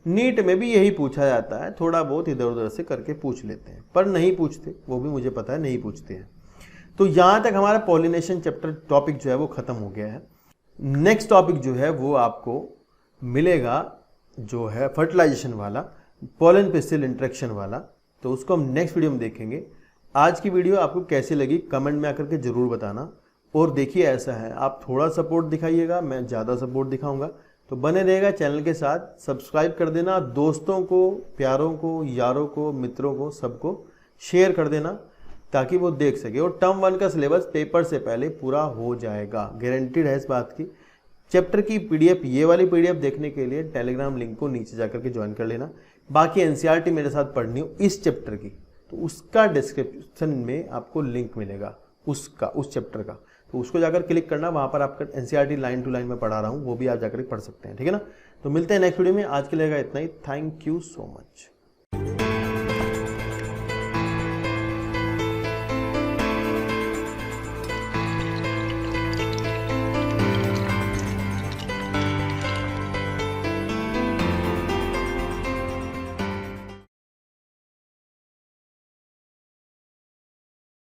नीट में भी यही पूछा जाता है। थोड़ा बहुत इधर उधर से करके पूछ लेते हैं, पर नहीं पूछते, वो भी मुझे पता है, नहीं पूछते हैं। तो यहाँ तक हमारा पॉलिनेशन चैप्टर टॉपिक जो है वो खत्म हो गया है। नेक्स्ट टॉपिक जो है वो आपको मिलेगा जो है फर्टिलाइजेशन वाला, पोलन पिस्टिल इंटरेक्शन वाला। तो उसको हम नेक्स्ट वीडियो में देखेंगे। आज की वीडियो आपको कैसी लगी कमेंट में आकर के ज़रूर बताना। और देखिए ऐसा है, आप थोड़ा सपोर्ट दिखाइएगा, मैं ज़्यादा सपोर्ट दिखाऊंगा। तो बने रहेगा चैनल के साथ, सब्सक्राइब कर देना, दोस्तों को, प्यारों को, यारों को, मित्रों को, सबको शेयर कर देना ताकि वो देख सके। और टर्म 1 का सिलेबस पेपर से पहले पूरा हो जाएगा, गारंटीड है इस बात की। चैप्टर की पीडीएफ, ये वाली पीडीएफ देखने के लिए टेलीग्राम लिंक को नीचे जाकर के ज्वाइन कर लेना। बाकी एनसीईआरटी मेरे साथ पढ़नी हो इस चैप्टर की, तो उसका डिस्क्रिप्शन में आपको लिंक मिलेगा उसका, उस चैप्टर का। तो उसको जाकर क्लिक करना, वहाँ पर आपका एनसीईआरटी लाइन टू लाइन में पढ़ा रहा हूँ, वो भी आप जाकर पढ़ सकते हैं। ठीक है ना। तो मिलते हैं नेक्स्ट वीडियो में। आज के लिए इतना ही। Thank you so much.